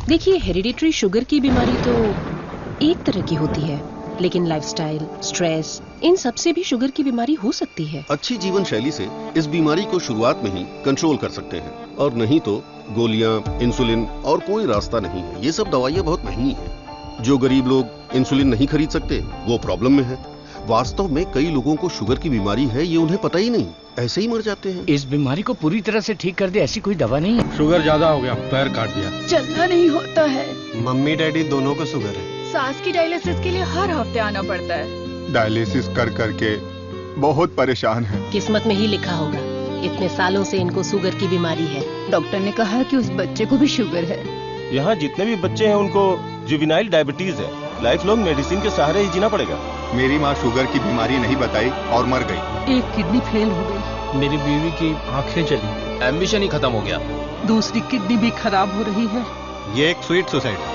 देखिए, हेरिडिटरी शुगर की बीमारी तो एक तरह की होती है, लेकिन लाइफस्टाइल, स्ट्रेस, इन सब से भी शुगर की बीमारी हो सकती है। अच्छी जीवन शैली से इस बीमारी को शुरुआत में ही कंट्रोल कर सकते हैं, और नहीं तो गोलियां, इंसुलिन और कोई रास्ता नहीं है। ये सब दवाइयां बहुत महंगी हैं। जो गरीब लोग इंसुलिन नहीं खरीद सकते, वो प्रॉब्लम में है। वास्तव में कई लोगों को शुगर की बीमारी है, ये उन्हें पता ही नहीं, ऐसे ही मर जाते हैं। इस बीमारी को पूरी तरह से ठीक कर दे ऐसी कोई दवा नहीं है। शुगर ज्यादा हो गया, पैर काट दिया। चलना नहीं होता है। मम्मी डैडी दोनों को शुगर है। सास की डायलिसिस के लिए हर हफ्ते आना पड़ता है। डायलिसिस कर करके बहुत परेशान हैं। किस्मत में ही लिखा होगा, इतने सालों से इनको शुगर की बीमारी है। डॉक्टर ने कहा कि उस बच्चे को भी शुगर है। यहाँ जितने भी बच्चे हैं उनको जुवेनाइल डायबिटीज है। लाइफ लॉन्ग मेडिसिन के सहारे ही जीना पड़ेगा। मेरी माँ शुगर की बीमारी नहीं बताई और मर गई। एक किडनी फेल हो गई। मेरी बीवी की आंखें चली, एम्बिशन ही खत्म हो गया। दूसरी किडनी भी खराब हो रही है। ये एक स्वीट सुसाइड है।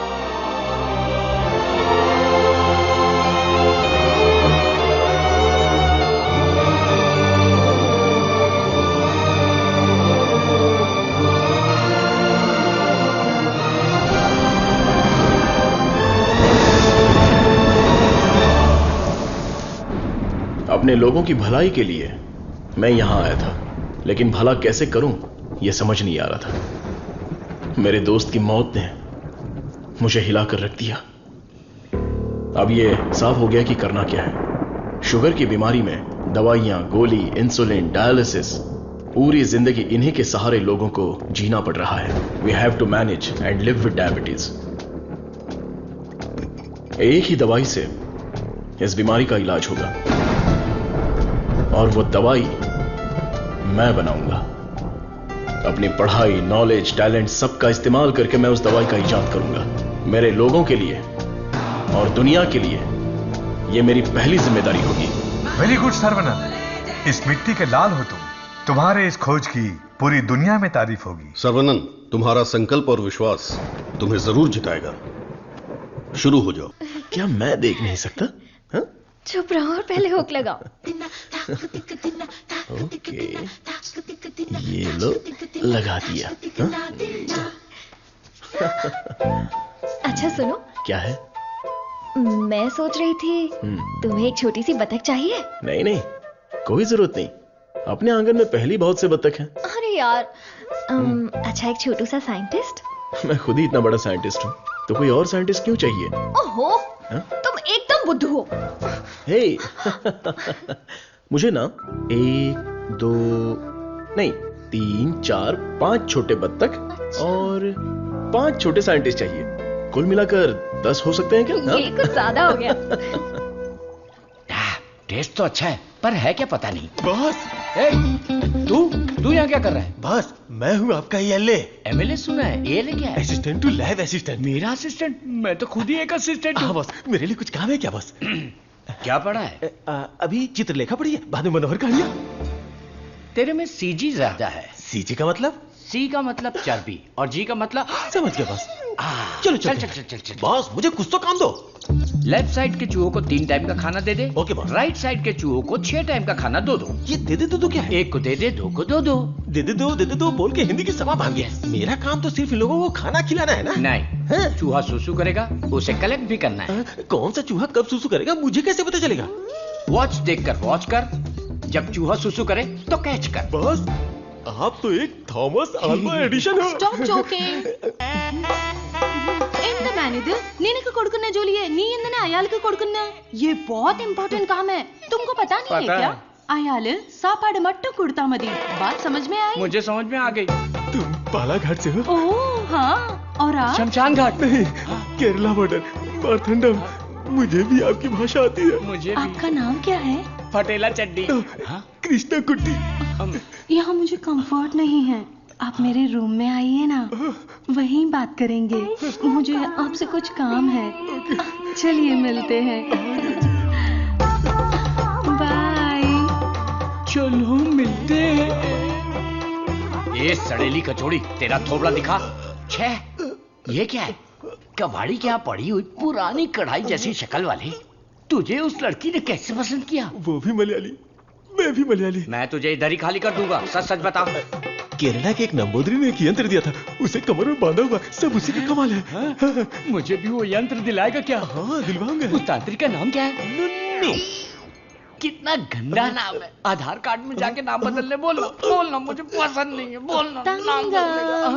अपने लोगों की भलाई के लिए मैं यहां आया था, लेकिन भला कैसे करूं यह समझ नहीं आ रहा था। मेरे दोस्त की मौत ने मुझे हिलाकर रख दिया। अब यह साफ हो गया कि करना क्या है। शुगर की बीमारी में दवाइयां, गोली, इंसुलिन, डायलिसिस, पूरी जिंदगी इन्हीं के सहारे लोगों को जीना पड़ रहा है। We have to manage and live with diabetes. एक ही दवाई से इस बीमारी का इलाज होगा और वो दवाई मैं बनाऊंगा। अपनी पढ़ाई, नॉलेज, टैलेंट सबका इस्तेमाल करके मैं उस दवाई का इजाद करूंगा। मेरे लोगों के लिए और दुनिया के लिए ये मेरी पहली जिम्मेदारी होगी। वेरी गुड सर्वनंद, इस मिट्टी के लाल हो तुम। तुम्हारे इस खोज की पूरी दुनिया में तारीफ होगी। सर्वनंद, तुम्हारा संकल्प और विश्वास तुम्हें जरूर जिताएगा। शुरू हो जाओ। क्या मैं देख नहीं सकता? चुप रहो और पहले हुक लगाओ। ओके, ये लो, लगा दिया। अच्छा सुनो। क्या है? मैं सोच रही थी तुम्हें एक छोटी सी बतख चाहिए। नहीं नहीं, कोई जरूरत नहीं। अपने आंगन में पहली बहुत से बतख हैं। अरे यार, अच्छा एक छोटू सा साइंटिस्ट। मैं खुद ही इतना बड़ा साइंटिस्ट हूँ, तो कोई और साइंटिस्ट क्यों चाहिए? ओहो, तुम एकदम बुद्धू हो। हे, मुझे ना 1, 2 नहीं 3, 4, 5 छोटे बत्तख और 5 छोटे साइंटिस्ट चाहिए। कुल मिलाकर 10 हो सकते हैं क्या? ये कुछ ज्यादा हो गया। टेस्ट तो अच्छा है, पर है क्या पता नहीं। बॉस, तू यहाँ क्या कर रहा है? बॉस, मैं हूँ आपका एमएलए सुना है। एएलए क्या है? Assistant to lab assistant. मेरा असिस्टेंट? मैं तो खुद ही एक असिस्टेंट हूँ। बॉस, मेरे लिए कुछ काम है क्या बॉस? क्या पढ़ा है? अभी चित्रलेखा पढ़ी है, बाद में मनोहर कहानियां। तेरे में सीजी ज्यादा है। सीजी का मतलब? सी का मतलब चर्बी और जी का मतलब समझ गया बॉस। चलो चल। बॉस, मुझे कुछ तो काम दो। लेफ्ट साइड के चूहों को 3 टाइम का खाना दे दे। Okay boss. राइट साइड के चूहों को 6 टाइम का खाना दो। ये दे दे दो क्या है? एक को दे दे, 2 को दो। दे दे दो बोल के हिंदी की सभा भाग गया। मेरा काम तो सिर्फ इन लोगों को खाना खिलाना है ना? नहीं, चूहा सुसु करेगा, उसे कलेक्ट भी करना है। कौन सा चूहा कब सुसु करेगा मुझे कैसे पता चलेगा? वॉच देखकर वॉच कर, जब चूहा सुसु करे तो कैच कर। बॉस, आप तो एक थॉमस अल्वा एडिशन हो। Stop joking. ఎంత మేనేది నేను కొడుకున్నా జోలి है नी इंदने आयाल के కొడుకున్నా ये बहुत इंपॉर्टेंट काम है, तुमको पता नहीं है क्या? आयाल सापाड़ मट्टू कुड़ता मदी। बात समझ में आई? मुझे समझ में आ गई। तुम बालाघाट से हो? ओह हाँ, और आप? शमशान घाट। नहीं, केरला बॉर्डर, मारथंडम। मुझे भी आपकी भाषा आती है। मुझे भी। आपका नाम क्या है? फटेला चड्डी। कृष्णा कुट्टी। यहाँ मुझे कंफर्ट नहीं है, आप मेरे रूम में आइए ना, वहीं बात करेंगे। मुझे आपसे कुछ काम है। चलिए मिलते हैं। बाय। चलो मिलते हैं। ये सड़ेली कचौड़ी, तेरा थोबड़ा दिखा। छे, ये क्या है? कबाड़ी क्या पड़ी हुई पुरानी कढ़ाई जैसी शक्ल वाली। तुझे उस लड़की ने कैसे पसंद किया? वो भी मलयाली, मैं भी मलयाली। मैं तुझे इधर ही खाली कर दूंगा। सच सच बता। केरला के एक नंबूदरी ने एक यंत्र दिया था, उसे कमर में बांधा हुआ, सब उसी का कमाल है। मुझे भी वो यंत्र दिलाएगा क्या? हाँ, दिलवाऊंगा। उस तांत्रिक का नाम क्या है? नुन्नू। कितना गंदा नाम है। आधार कार्ड में जाके नाम बदलने बोलना मुझे पसंद नहीं है। बोलना नाम बदलेगा।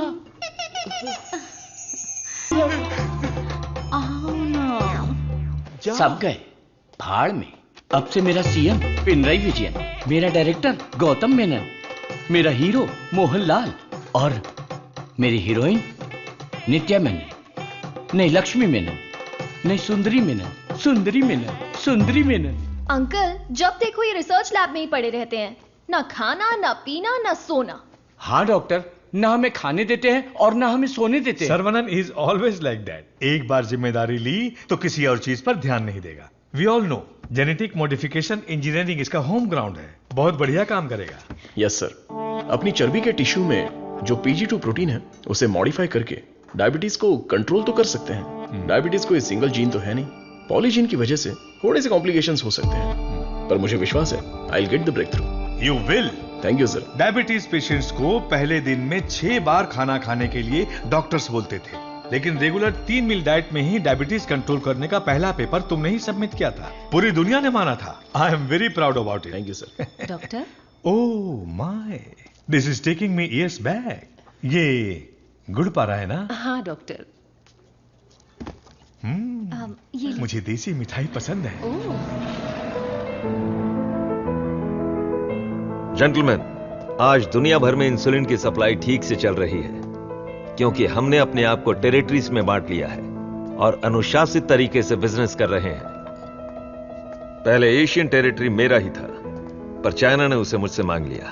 सब गए भाड़ में। अब से मेरा सीएम पिनराई विजयन, मेरा डायरेक्टर गौतम मेनन, मेरा हीरो मोहनलाल और मेरी हीरोइन नित्या मेनन। नहीं लक्ष्मी मेनन, नहीं सुंदरी मेनन, सुंदरी मेनन, सुंदरी मेनन। अंकल जब देखो ये रिसर्च लैब में ही पड़े रहते हैं, ना खाना ना पीना ना सोना। हाँ डॉक्टर, ना हमें खाने देते हैं और ना हमें सोने देते हैं। Saravanan is always like that. एक बार जिम्मेदारी ली तो किसी और चीज पर ध्यान नहीं देगा। We all know genetic modification engineering इसका होम ग्राउंड है, बहुत बढ़िया काम करेगा। Yes sir. अपनी चर्बी के टिश्यू में जो PG2 प्रोटीन है उसे मॉडिफाई करके डायबिटीज को कंट्रोल तो कर सकते हैं। डायबिटीज कोई सिंगल जीन तो है नहीं, पॉलीजीन की वजह से थोड़े से कॉम्प्लिकेशंस हो सकते हैं, पर मुझे विश्वास है I will get the breakthrough. You will. Thank you sir. Diabetes patients को पहले दिन में 6 बार खाना खाने के लिए डॉक्टर्स बोलते थे, लेकिन रेगुलर 3 मील डाइट में ही डायबिटीज कंट्रोल करने का पहला पेपर तुमने ही सबमिट किया था। पूरी दुनिया ने माना था। आई am very proud about it. Thank you sir. Doctor, oh my, this is taking me years back. ये गुड़ पारा है ना? हाँ डॉक्टर। मुझे देसी मिठाई पसंद है। जेंटलमैन, आज दुनिया भर में इंसुलिन की सप्लाई ठीक से चल रही है क्योंकि हमने अपने आप को टेरिटरीज में बांट लिया है और अनुशासित तरीके से बिजनेस कर रहे हैं। पहले एशियन टेरिटरी मेरा ही था, पर चाइना ने उसे मुझसे मांग लिया।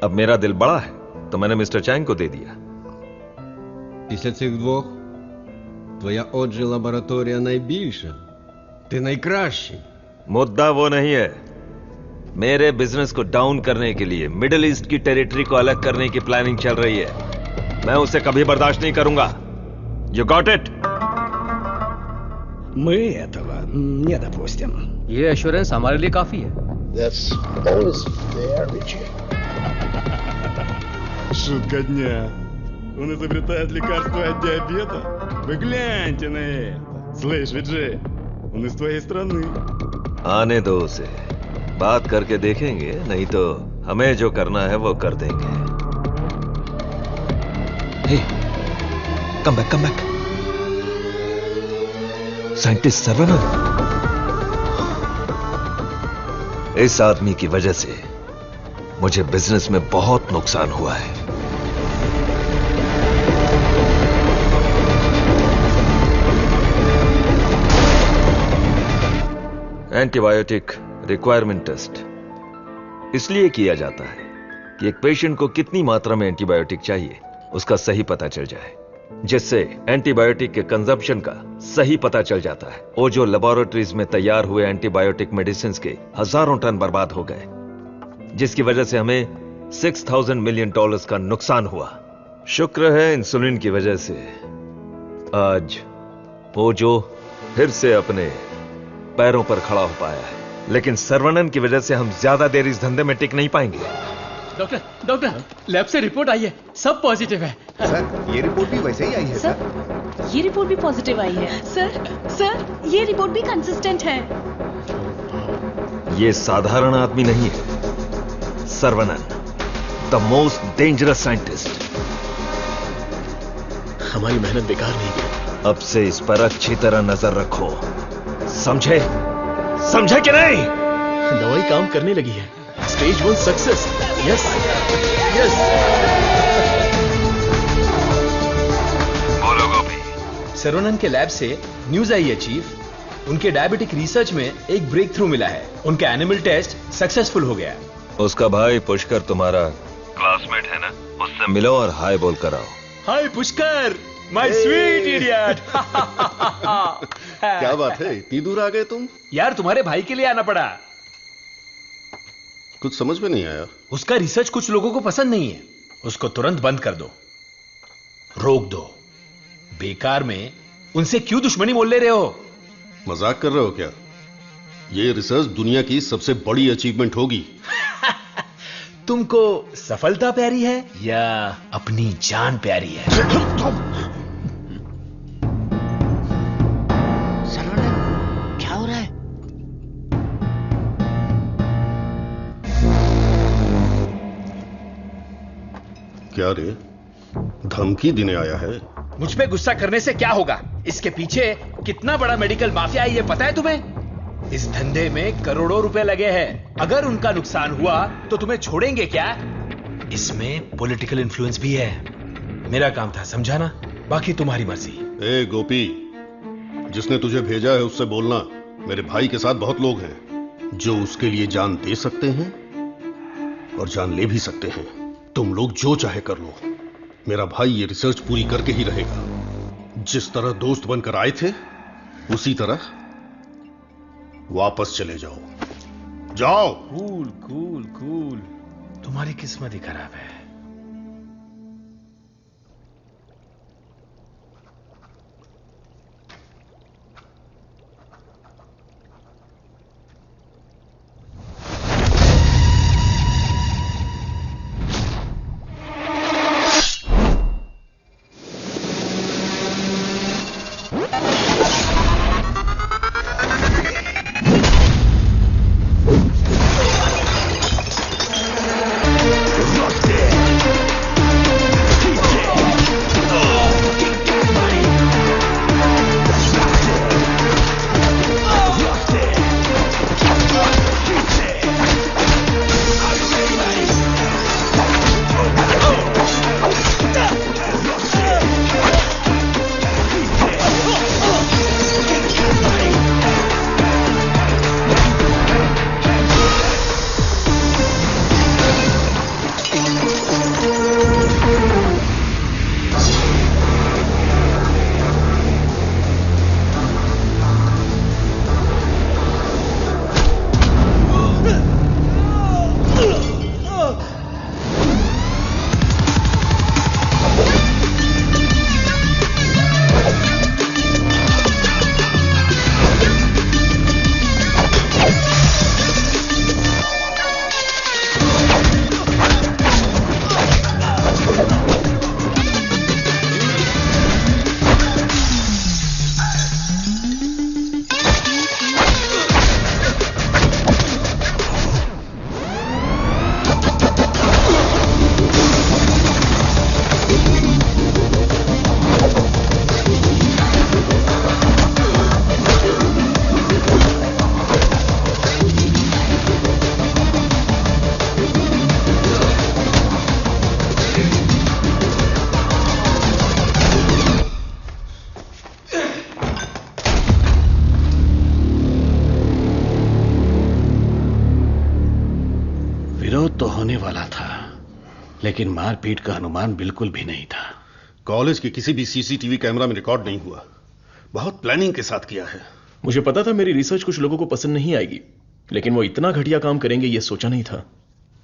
अब मेरा दिल बड़ा है तो मैंने मिस्टर चैंग को दे दिया। Після цих двох твоя отже лабораторія найбільша. Ти найкращий. मुद्दा वो नहीं है। मेरे बिजनेस को डाउन करने के लिए मिडिल ईस्ट की टेरिटरी को अलग करने की प्लानिंग चल रही है। मैं उसे कभी बर्दाश्त नहीं करूंगा। You got it? Мы этого не допустим. ये एश्योरेंस हमारे लिए काफी है। That's always fair, Richard. Шутка дня. Он изобретает лекарство от диабета? Вы гляньте на это. Слышь, Виджей, он из твоей страны. आने दो उसे, बात करके देखेंगे, नहीं तो हमें जो करना है वो कर देंगे। Hey, come back, come back. Scientist Saravanan. इस आदमी की वजह से मुझे बिजनेस में बहुत नुकसान हुआ है। एंटीबायोटिक रिक्वायरमेंट टेस्ट इसलिए किया जाता है कि एक पेशेंट को कितनी मात्रा में एंटीबायोटिक चाहिए उसका सही पता चल जाए, जिससे एंटीबायोटिक के कंजप्शन का सही पता चल जाता है। वो जो लेबोरेटरीज में तैयार हुए एंटीबायोटिक मेडिसिन के हजारों टन बर्बाद हो गए, जिसकी वजह से हमें $6,000 मिलियन का नुकसान हुआ। शुक्र है इंसुलिन की वजह से आज वो जो फिर से अपने पैरों पर खड़ा हो पाया है, लेकिन सर्वनन की वजह से हम ज्यादा देर इस धंधे में टिक नहीं पाएंगे। डॉक्टर, लैब से रिपोर्ट आई है, सब पॉजिटिव है। सर, ये रिपोर्ट भी वैसे ही आई है सर। ये रिपोर्ट भी पॉजिटिव आई है। सर, ये रिपोर्ट भी कंसिस्टेंट है। ये साधारण आदमी नहीं है, Saravanan, the most dangerous scientist. हमारी मेहनत बेकार नहीं गई। अब से इस पर अच्छी तरह नजर रखो, समझे? समझे कि नहीं? दवाई काम करने लगी है। Stage 1 success. Yes yes. बोलो गोपी। सर्वनन के लैब से न्यूज आई है चीफ, उनके डायबिटिक रिसर्च में एक ब्रेक थ्रू मिला है। उनका एनिमल टेस्ट सक्सेसफुल हो गया। उसका भाई पुष्कर तुम्हारा क्लासमेट है ना, उससे मिलो और हाय बोल कर आओ। हाय पुष्कर, माय स्वीट इडियट। क्या बात है, इतनी दूर आ गए तुम? यार तुम्हारे भाई के लिए आना पड़ा। कुछ समझ में नहीं आया। उसका रिसर्च कुछ लोगों को पसंद नहीं है, उसको तुरंत बंद कर दो, रोक दो। बेकार में उनसे क्यों दुश्मनी मोल ले रहे हो? मजाक कर रहे हो क्या? ये रिसर्च दुनिया की सबसे बड़ी अचीवमेंट होगी। तुमको सफलता प्यारी है या अपनी जान प्यारी है? सर्वनन, क्या हो रहा है? क्या रे, धमकी देने आया है? मुझ पे गुस्सा करने से क्या होगा? इसके पीछे कितना बड़ा मेडिकल माफिया है ये पता है तुम्हें? इस धंधे में करोड़ों रुपए लगे हैं। अगर उनका नुकसान हुआ तो तुम्हें छोड़ेंगे क्या? इसमें पॉलिटिकल इन्फ्लुएंस भी है। मेरा काम था समझाना, बाकी तुम्हारी मर्जी। गोपी, जिसने तुझे भेजा है उससे बोलना मेरे भाई के साथ बहुत लोग हैं, जो उसके लिए जान दे सकते हैं और जान ले भी सकते हैं। तुम लोग जो चाहे कर लो, मेरा भाई ये रिसर्च पूरी करके ही रहेगा। जिस तरह दोस्त बनकर आए थे उसी तरह वापस चले जाओ। जाओ। कूल कूल कूल, तुम्हारी किस्मत ही खराब है। लेकिन मारपीट का अनुमान बिल्कुल भी नहीं था। कॉलेज के किसी भी सीसीटीवी कैमरा में रिकॉर्ड नहीं हुआ। बहुत प्लानिंग के साथ किया है। मुझे पता था मेरी रिसर्च कुछ लोगों को पसंद नहीं आएगी, लेकिन वो इतना घटिया काम करेंगे ये सोचा नहीं था।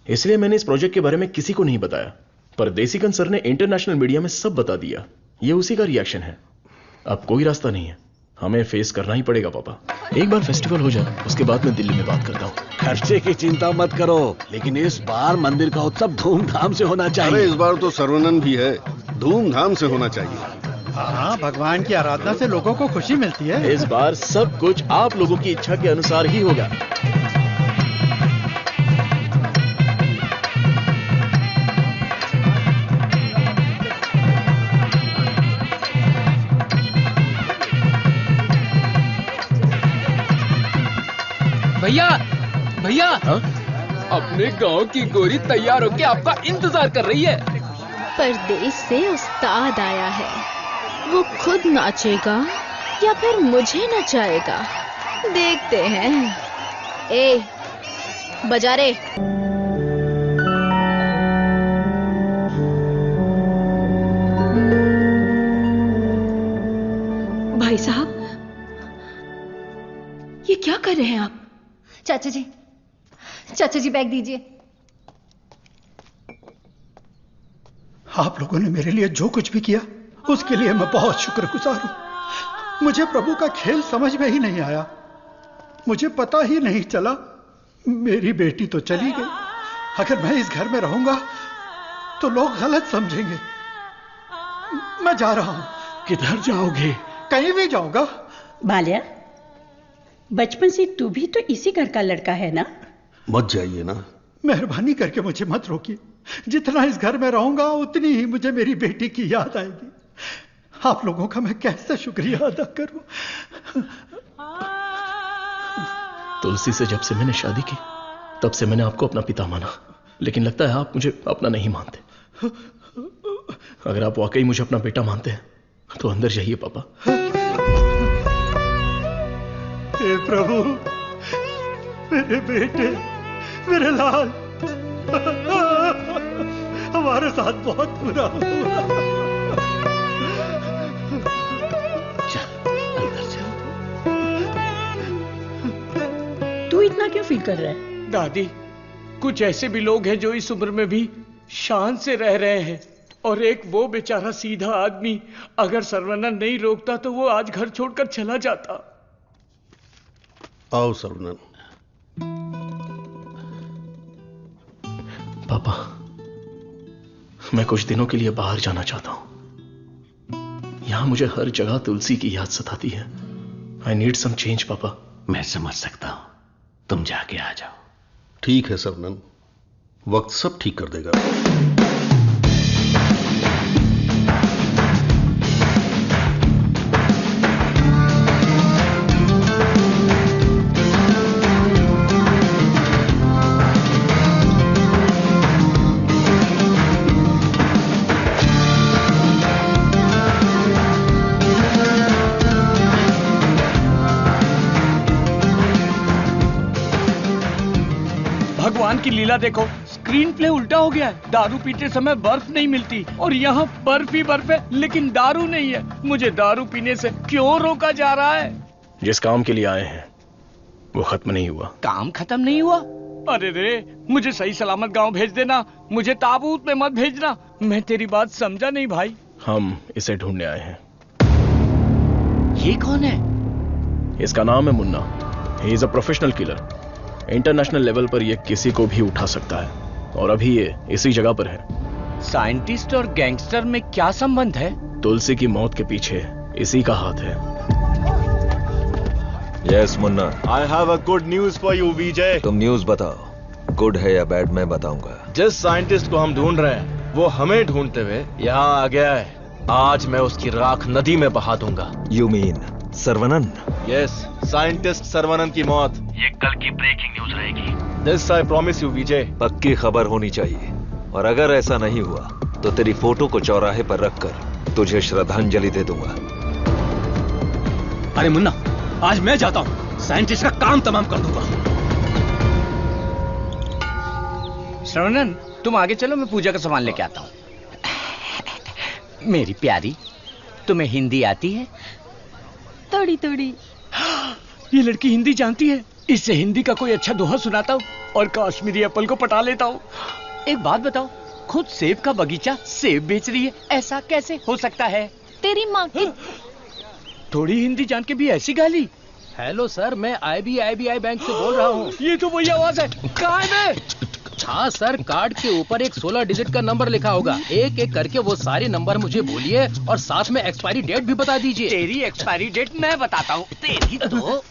इसलिए मैंने इस प्रोजेक्ट के बारे में किसी को नहीं बताया, पर देसिकन सर ने इंटरनेशनल मीडिया में सब बता दिया। ये उसी का रिएक्शन है। अब कोई रास्ता नहीं है, हमें फेस करना ही पड़ेगा पापा। एक बार फेस्टिवल हो जाए उसके बाद मैं दिल्ली में बात करता हूँ। खर्चे की चिंता मत करो, लेकिन इस बार मंदिर का उत्सव धूमधाम से होना चाहिए। अरे इस बार तो सर्वनन भी है, धूमधाम से होना चाहिए। हाँ, भगवान की आराधना से लोगों को खुशी मिलती है। इस बार सब कुछ आप लोगों की इच्छा के अनुसार ही होगा। भैया भैया, अपने गांव की गोरी तैयार होके आपका इंतजार कर रही है। परदेश से उस्ताद आया है, वो खुद नाचेगा या फिर मुझे नचाएगा, देखते हैं। ए, बजा रे। भाई साहब, ये क्या कर रहे हैं आप? चाचा जी बैग दीजिए। आप लोगों ने मेरे लिए जो कुछ भी किया उसके लिए मैं बहुत शुक्रगुजार हूं। मुझे प्रभु का खेल समझ में ही नहीं आया। मुझे पता ही नहीं चला। मेरी बेटी तो चली गई। अगर मैं इस घर में रहूंगा तो लोग गलत समझेंगे। मैं जा रहा हूं। किधर जाओगे? कहीं भी जाऊंगा। बाल्या, बचपन से तू भी तो इसी घर का लड़का है ना? मत जाइए ना। मेहरबानी करके मुझे मत रोकिए। जितना इस घर में रहूंगा उतनी ही मुझे मेरी बेटी की याद आएगी। आप लोगों का मैं कैसे शुक्रिया अदा करूं। तुलसी से जब से मैंने शादी की तब से मैंने आपको अपना पिता माना, लेकिन लगता है आप मुझे अपना नहीं मानते। अगर आप वाकई मुझे अपना बेटा मानते हैं तो अंदर जाइए पापा। हे प्रभु, मेरे बेटे, मेरे लाल, हमारे साथ बहुत बुरा हुआ। तू इतना क्यों फील कर रहा है? दादी, कुछ ऐसे भी लोग हैं जो इस उम्र में भी शान से रह रहे हैं, और एक वो बेचारा सीधा आदमी, अगर सर्वनन नहीं रोकता तो वो आज घर छोड़कर चला जाता। आओ सर्वनन। पापा, मैं कुछ दिनों के लिए बाहर जाना चाहता हूं। यहां मुझे हर जगह तुलसी की याद सताती है। आई नीड सम चेंज पापा। मैं समझ सकता हूं, तुम जाके आ जाओ। ठीक है सर्वनन, वक्त सब ठीक कर देगा। भगवान की लीला देखो, स्क्रीन प्ले उल्टा हो गया है। दारू पीते समय बर्फ नहीं मिलती और यहाँ बर्फ ही बर्फ है, लेकिन दारू नहीं है। मुझे दारू पीने से क्यों रोका जा रहा है? जिस काम के लिए आए हैं वो खत्म नहीं हुआ। काम खत्म नहीं हुआ? अरे रे, मुझे सही सलामत गांव भेज देना, मुझे ताबूत में मत भेजना। मैं तेरी बात समझा नहीं भाई। हम इसे ढूंढने आए हैं। ये कौन है? इसका नाम है Munna. He is a professional killer. International level पर ये किसी को भी उठा सकता है, और अभी ये इसी जगह पर है। साइंटिस्ट और गैंगस्टर में क्या संबंध है? तुलसी की मौत के पीछे इसी का हाथ है। Yes Munna. I have a good news for you Vijay. तुम न्यूज बताओ, गुड है या बैड मैं बताऊंगा। जिस साइंटिस्ट को हम ढूंढ रहे हैं वो हमें ढूंढते हुए यहाँ आ गया है। आज मैं उसकी राख नदी में बहा दूंगा। You mean Saravanan? Yes, scientist Saravanan की मौत ये कल की ब्रेकिंग न्यूज रहेगी। दिस आई प्रॉमिस यू विजय। पक्की खबर होनी चाहिए, और अगर ऐसा नहीं हुआ तो तेरी फोटो को चौराहे पर रखकर तुझे श्रद्धांजलि दे दूंगा। अरे मुन्ना, आज मैं जाता हूं, साइंटिस्ट का काम तमाम कर दूंगा। श्रवणन, तुम आगे चलो, मैं पूजा का सामान लेके आता हूँ। मेरी प्यारी, तुम्हें हिंदी आती है? थोड़ी थोड़ी। ये लड़की हिंदी जानती है। इससे हिंदी का कोई अच्छा दोहा सुनाता हूँ और कश्मीरी एप्पल को पटा लेता हूँ। एक बात बताओ, खुद सेब का बगीचा सेब बेच रही है, ऐसा कैसे हो सकता है? तेरी माँ की। थोड़ी हिंदी जान के भी ऐसी गाली? हेलो सर, मैं IBI बैंक से बोल रहा हूँ। ये तो वही आवाज है। कहाँ है मैं? हाँ सर, कार्ड के ऊपर एक 16 डिजिट का नंबर लिखा होगा। एक एक करके वो सारे नंबर मुझे बोलिए और साथ में एक्सपायरी डेट भी बता दीजिए। तेरी एक्सपायरी डेट मैं बताता हूँ। तेरी तो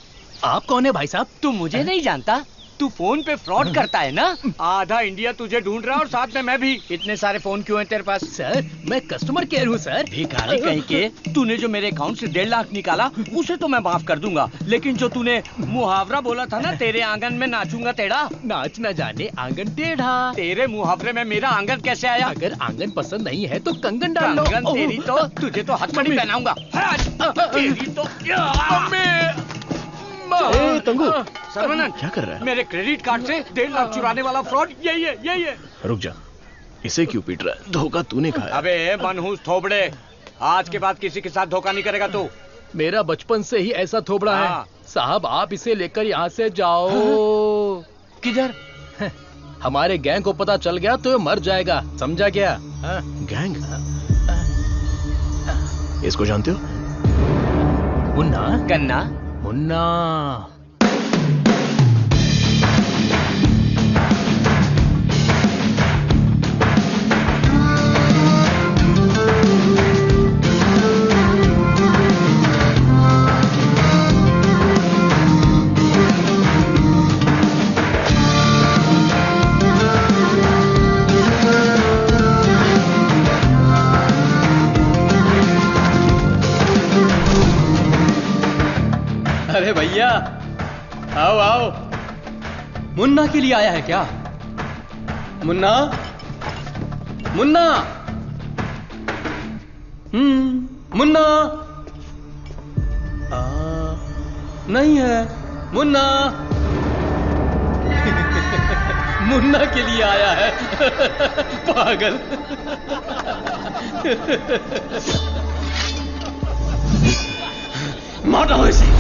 आप कौन है भाई साहब? तू मुझे नहीं जानता? तू फोन पे फ्रॉड करता है ना? आधा इंडिया तुझे ढूंढ रहा है और साथ में मैं भी। इतने सारे फोन क्यों हैं तेरे पास? सर, मैं कस्टमर केयर हूँ सर। भिखारी कहीं के। तूने जो मेरे अकाउंट से 1.5 लाख निकाला उसे तो मैं माफ कर दूंगा, लेकिन जो तूने मुहावरा बोला था ना, तेरे आंगन में नाचूंगा टेढ़ा, नाच ना जाने आंगन टेढ़ा। तेरे मुहावरे में मेरा आंगन कैसे आया? अगर आंगन पसंद नहीं है तो कंगन डाल लो। कंगन तेरी तो, तुझे तो हथकड़ी पहनाऊंगा। तेरी तो तंगू, सर्वनन, क्या कर रहा है? मेरे क्रेडिट कार्ड से 1.5 लाख चुराने वाला फ्रॉड यही है, यही है। रुक जा, इसे क्यों पीट रहा है? धोखा तूने खाया। अबे मनहूस थोबड़े, आज के बाद किसी के साथ धोखा नहीं करेगा तू। मेरा बचपन से ही ऐसा थोबड़ा है साहब। आप इसे लेकर यहाँ से जाओ। किधर? हमारे गैंग को पता चल गया तो ये मर जाएगा, समझा क्या? गैंग? इसको जानते हो? मुन्ना? गन्ना? मुन्ना। अरे भैया, आओ आओ। मुन्ना के लिए आया है क्या? मुन्ना, मुन्ना, मुन्ना। नहीं है मुन्ना। मुन्ना के लिए आया है। पागल। मार डालो इसे।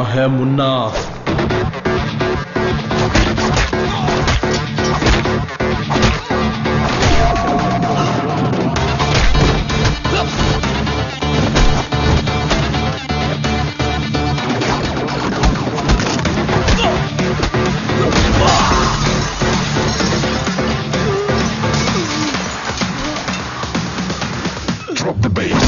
है मुन्ना। Drop the bass.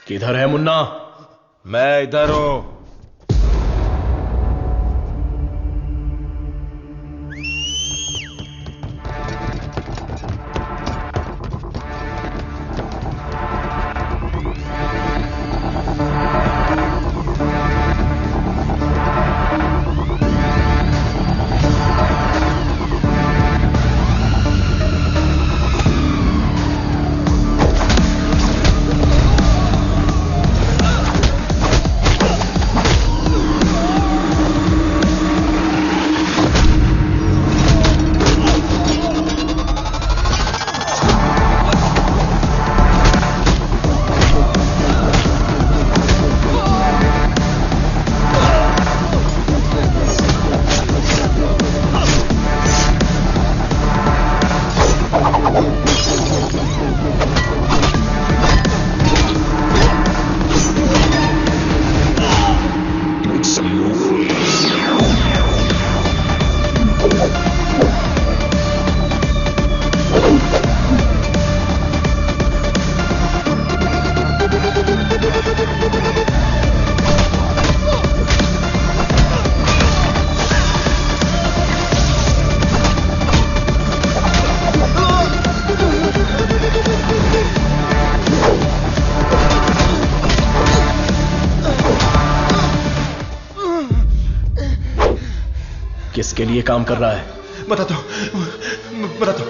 किधर है मुन्ना? मैं इधर हूं। किसके लिए काम कर रहा है? बता दो, बता दो,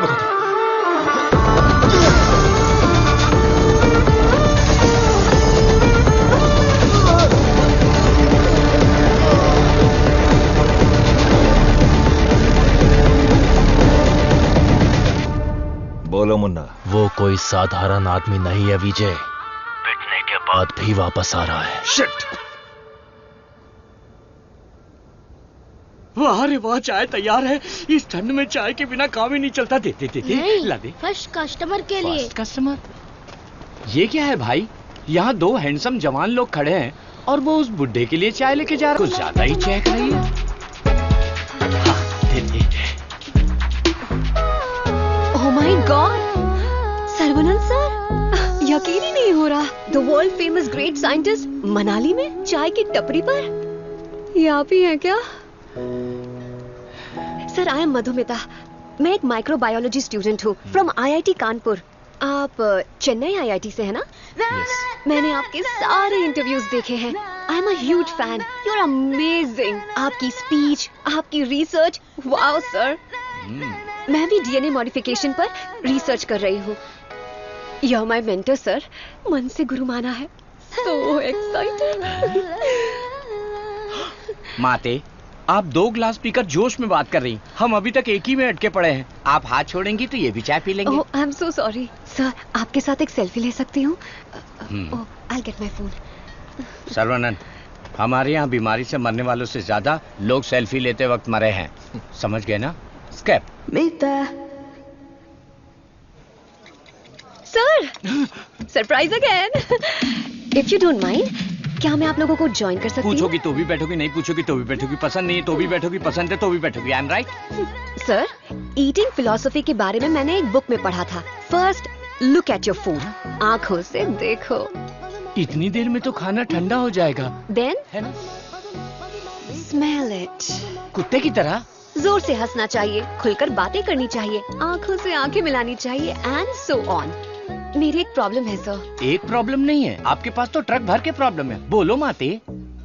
बता दो। बोलो मुन्ना। वो कोई साधारण आदमी नहीं है विजय। पिटने के बाद भी वापस आ रहा है। शिट! वाह रे वाह, चाय तैयार है। इस ठंड में चाय के बिना काम ही नहीं चलता। दे ला दे। फर्स्ट कस्टमर के लिए। First customer? ये क्या है भाई? यहाँ दो हैंडसम जवान लोग खड़े हैं और वो उस बुड्ढे के लिए चाय लेके जा रहे हैं। कुछ ज्यादा ही चेक नहीं है। ओह माय गॉड, सर्वनंद सर, यकीन ही नहीं हो रहा, the world famous great scientist Manali में चाय की टपरी पर। ये आप ही हैं क्या? Sir, I M Madhumita. मैं एक माइक्रोबायोलॉजी स्टूडेंट हूँ फ्रॉम IIT कानपुर। आप चेन्नई IIT से है ना? मैंने आपके सारे इंटरव्यूज देखे हैं। I am a huge fan. You are amazing. आपकी स्पीच, आपकी रिसर्च, वाओ सर। मैं भी DNA मॉडिफिकेशन पर रिसर्च कर रही हूँ। You are my mentor sir. मन से गुरु माना है। So excited. माते, आप 2 ग्लास पीकर जोश में बात कर रही। हम अभी तक एक ही में अटके पड़े हैं। आप हाथ छोड़ेंगी तो ये भी चाय पी लेंगे। I am so sorry sir. आपके साथ एक सेल्फी ले सकती हूँ? I get my phone. Sarvanand, हमारे यहाँ बीमारी से मरने वालों से ज्यादा लोग सेल्फी लेते वक्त मरे हैं। समझ गए ना? स्कैप। Sir, surprise again. If you don't mind, क्या मैं आप लोगों को ज्वाइन कर सकती हूँ? पूछोगी तो भी बैठोगी, नहीं पूछोगी तो भी बैठोगी, पसंद नहीं है तो भी बैठोगी, पसंद है तो भी बैठोगी। I am right? Sir, eating philosophy के बारे में मैंने एक बुक में पढ़ा था। First look at your food, आंखों से देखो। इतनी देर में तो खाना ठंडा हो जाएगा। देन है ना? Smell it. कुत्ते की तरह जोर से हंसना चाहिए, खुलकर बातें करनी चाहिए, आंखों से आंखें मिलानी चाहिए, एंड सो ऑन। मेरी एक प्रॉब्लम है सर। एक प्रॉब्लम नहीं है, आपके पास तो ट्रक भर के प्रॉब्लम है। बोलो माते।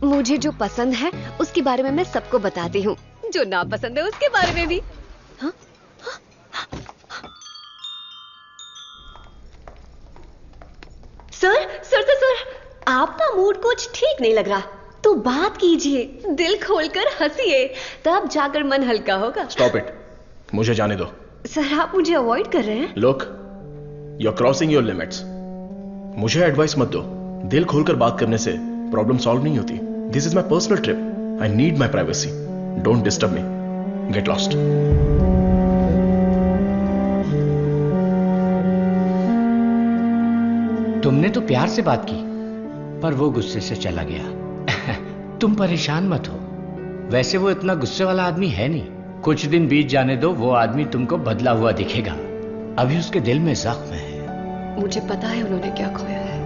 मुझे जो पसंद है उसके बारे में मैं सबको बताती हूँ, जो ना पसंद है उसके बारे में भी। हाँ? सर, आपका मूड कुछ ठीक नहीं लग रहा, तो बात कीजिए, दिल खोलकर हंसिए, तब जाकर मन हल्का होगा। स्टॉप इट, मुझे जाने दो। सर, आप मुझे अवॉइड कर रहे हैं। Look, you are crossing your limits. मुझे एडवाइस मत दो। दिल खोलकर बात करने से प्रॉब्लम सॉल्व नहीं होती। This is my personal trip. I need my privacy. Don't disturb me. Get lost. तुमने तो प्यार से बात की, पर वो गुस्से से चला गया। तुम परेशान मत हो। वैसे वो इतना गुस्से वाला आदमी है नहीं। कुछ दिन बीत जाने दो, वो आदमी तुमको बदला हुआ दिखेगा। अभी उसके दिल में जख्म है। मुझे पता है उन्होंने क्या खोया है।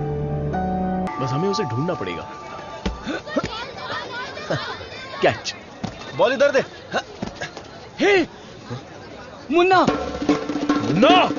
बस हमें उसे ढूंढना पड़ेगा। कैच। बॉल इधर दे। हे मुन्ना, मुन्ना!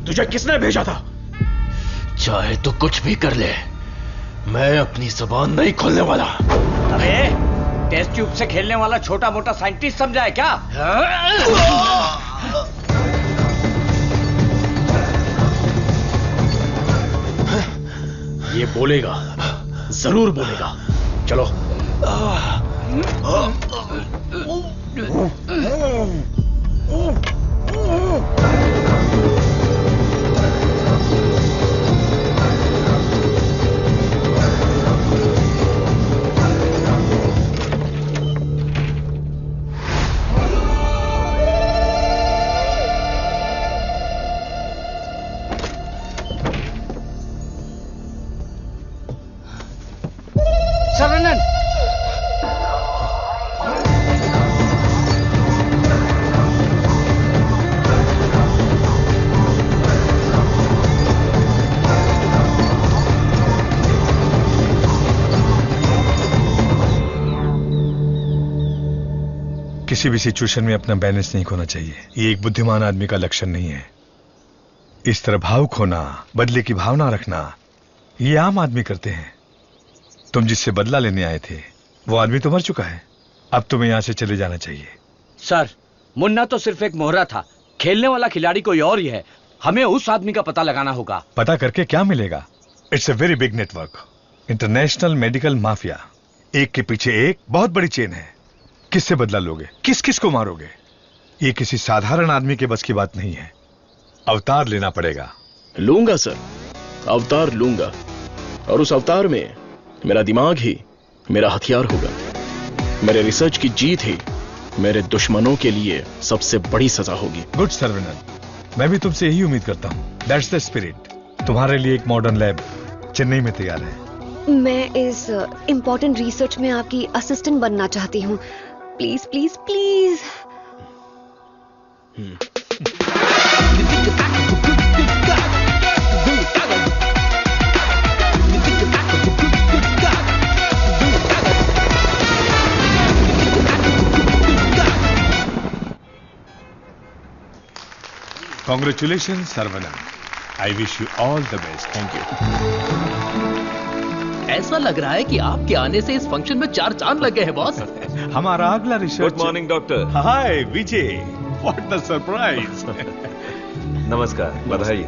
तुझे किसने भेजा था? चाहे तो कुछ भी कर ले, मैं अपनी जुबान नहीं खोलने वाला। अरे टेस्ट ट्यूब से खेलने वाला छोटा मोटा साइंटिस्ट समझा है क्या? ये बोलेगा, जरूर बोलेगा। चलो। सर्वनंद, किसी भी सिचुएशन में अपना बैलेंस नहीं खोना चाहिए। ये एक बुद्धिमान आदमी का लक्षण नहीं है। इस तरह भाव खोना, बदले की भावना रखना, ये आम आदमी करते हैं। तुम जिससे बदला लेने आए थे वो आदमी तो मर चुका है। अब तुम्हें यहां से चले जाना चाहिए। सर, मुन्ना तो सिर्फ एक मोहरा था, खेलने वाला खिलाड़ी कोई और ही है। हमें उस आदमी का पता लगाना होगा। पता करके क्या मिलेगा? It's a very big network, international medical mafia. एक के पीछे एक बहुत बड़ी चेन है। किससे बदला लोगे? किस किस को मारोगे? ये किसी साधारण आदमी के बस की बात नहीं है। अवतार लेना पड़ेगा। लूंगा सर, अवतार लूंगा, और उस अवतार में मेरा दिमाग ही मेरा हथियार होगा। मेरे रिसर्च की जीत ही मेरे दुश्मनों के लिए सबसे बड़ी सजा होगी। गुड सर्वनन, मैं भी तुमसे यही उम्मीद करता हूं। That's the spirit. तुम्हारे लिए एक मॉडर्न लैब चेन्नई में तैयार है। मैं इस इम्पोर्टेंट रिसर्च में आपकी असिस्टेंट बनना चाहती हूँ। Please please please. Congratulations, Sarvanan. I wish you all the best. Thank you. ऐसा लग रहा है कि आपके आने से इस फंक्शन में 4 चांद लगे हैं बॉस। हमारा अगला research. Good morning doctor. Hi Vijay, what the surprise. नमस्कार, बधाई।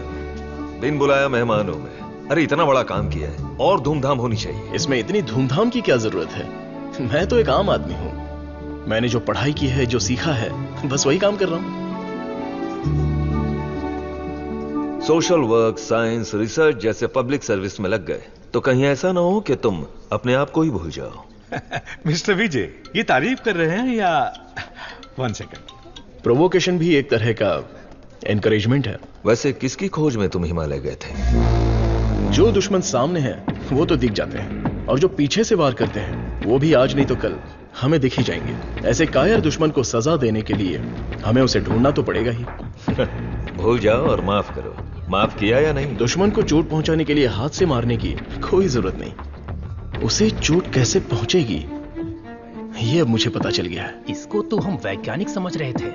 बिन बुलाया मेहमान हूं मैं। अरे इतना बड़ा काम किया है और धूमधाम होनी चाहिए। इसमें इतनी धूमधाम की क्या जरूरत है? मैं तो एक आम आदमी हूं। मैंने जो पढ़ाई की है, जो सीखा है, बस वही काम कर रहा हूं। सोशल वर्क, साइंस, रिसर्च जैसे पब्लिक सर्विस में लग गए तो कहीं ऐसा ना हो कि तुम अपने आप को ही भूल जाओ। मिस्टर विजय, ये तारीफ कर रहे हैं या? 1 सेकंड। प्रोवोकेशन भी एक तरह का एनकरेजमेंट है। वैसे किसकी खोज में तुम हिमालय गए थे? जो दुश्मन सामने हैं वो तो दिख जाते हैं, और जो पीछे से वार करते हैं वो भी आज नहीं तो कल हमें दिख ही जाएंगे। ऐसे कायर दुश्मन को सजा देने के लिए हमें उसे ढूंढना तो पड़ेगा ही। भूल जाओ और माफ करो। माफ किया या नहीं? दुश्मन को चोट पहुंचाने के लिए हाथ से मारने की कोई जरूरत नहीं। उसे चोट कैसे पहुंचेगी ये अब मुझे पता चल गया है। इसको तो हम वैज्ञानिक समझ रहे थे,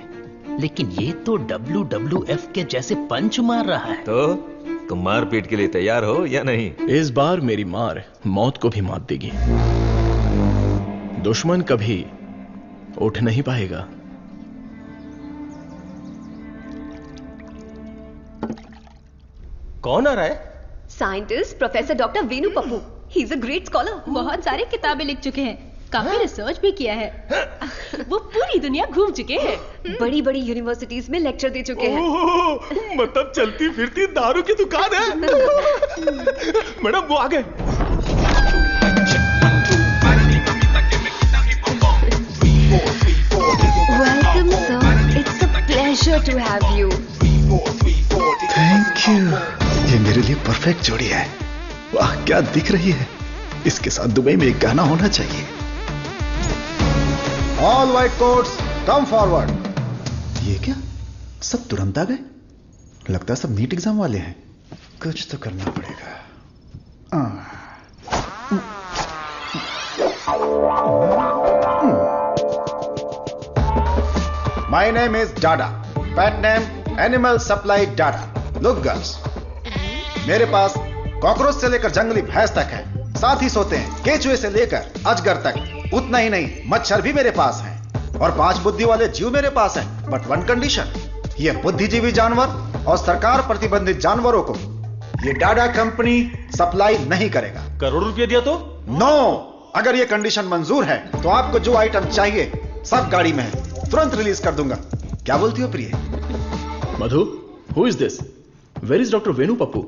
लेकिन ये तो WWF के जैसे पंच मार रहा है। तो तुम मारपीट के लिए तैयार हो या नहीं? इस बार मेरी मार मौत को भी मात देगी। दुश्मन कभी उठ नहीं पाएगा। कौन आ रहा है? Scientist professor doctor Venu Pappu. He is a great scholar. बहुत सारे किताबें लिख चुके हैं, काफी रिसर्च भी किया है। वो पूरी दुनिया घूम चुके हैं, बड़ी बड़ी यूनिवर्सिटीज में लेक्चर दे चुके हैं। मतलब चलती फिरती दारू की दुकान है। मैडम वो आ गए। Welcome sir, it's a pleasure to have you. Thank you. ये मेरे लिए परफेक्ट जोड़ी है। वाह क्या दिख रही है। इसके साथ दुबई में एक गाना होना चाहिए। All white quotes come forward. ये क्या, सब तुरंत आ गए? लगता है सब नीट एग्जाम वाले हैं। कुछ तो करना पड़ेगा। My name is Dada, pet name animal supply Dada. Look girls, मेरे पास कॉकरोच से लेकर जंगली भैंस तक है। साथ ही सोते हैं केचुए से लेकर अजगर तक। उतना ही नहीं, मच्छर भी मेरे पास हैं और 5 बुद्धि वाले जीव मेरे पास हैं। बट 1 कंडीशन, ये बुद्धिजीवी जानवर और सरकार प्रतिबंधित जानवरों को ये डाडा कंपनी सप्लाई नहीं करेगा। करोड़ रुपया दिया तो? नो, अगर ये कंडीशन मंजूर है तो आपको जो आइटम चाहिए सब गाड़ी में है, तुरंत रिलीज कर दूंगा। क्या बोलती हो प्रिय? Madhu, who is this? Where is doctor Venu Pappu?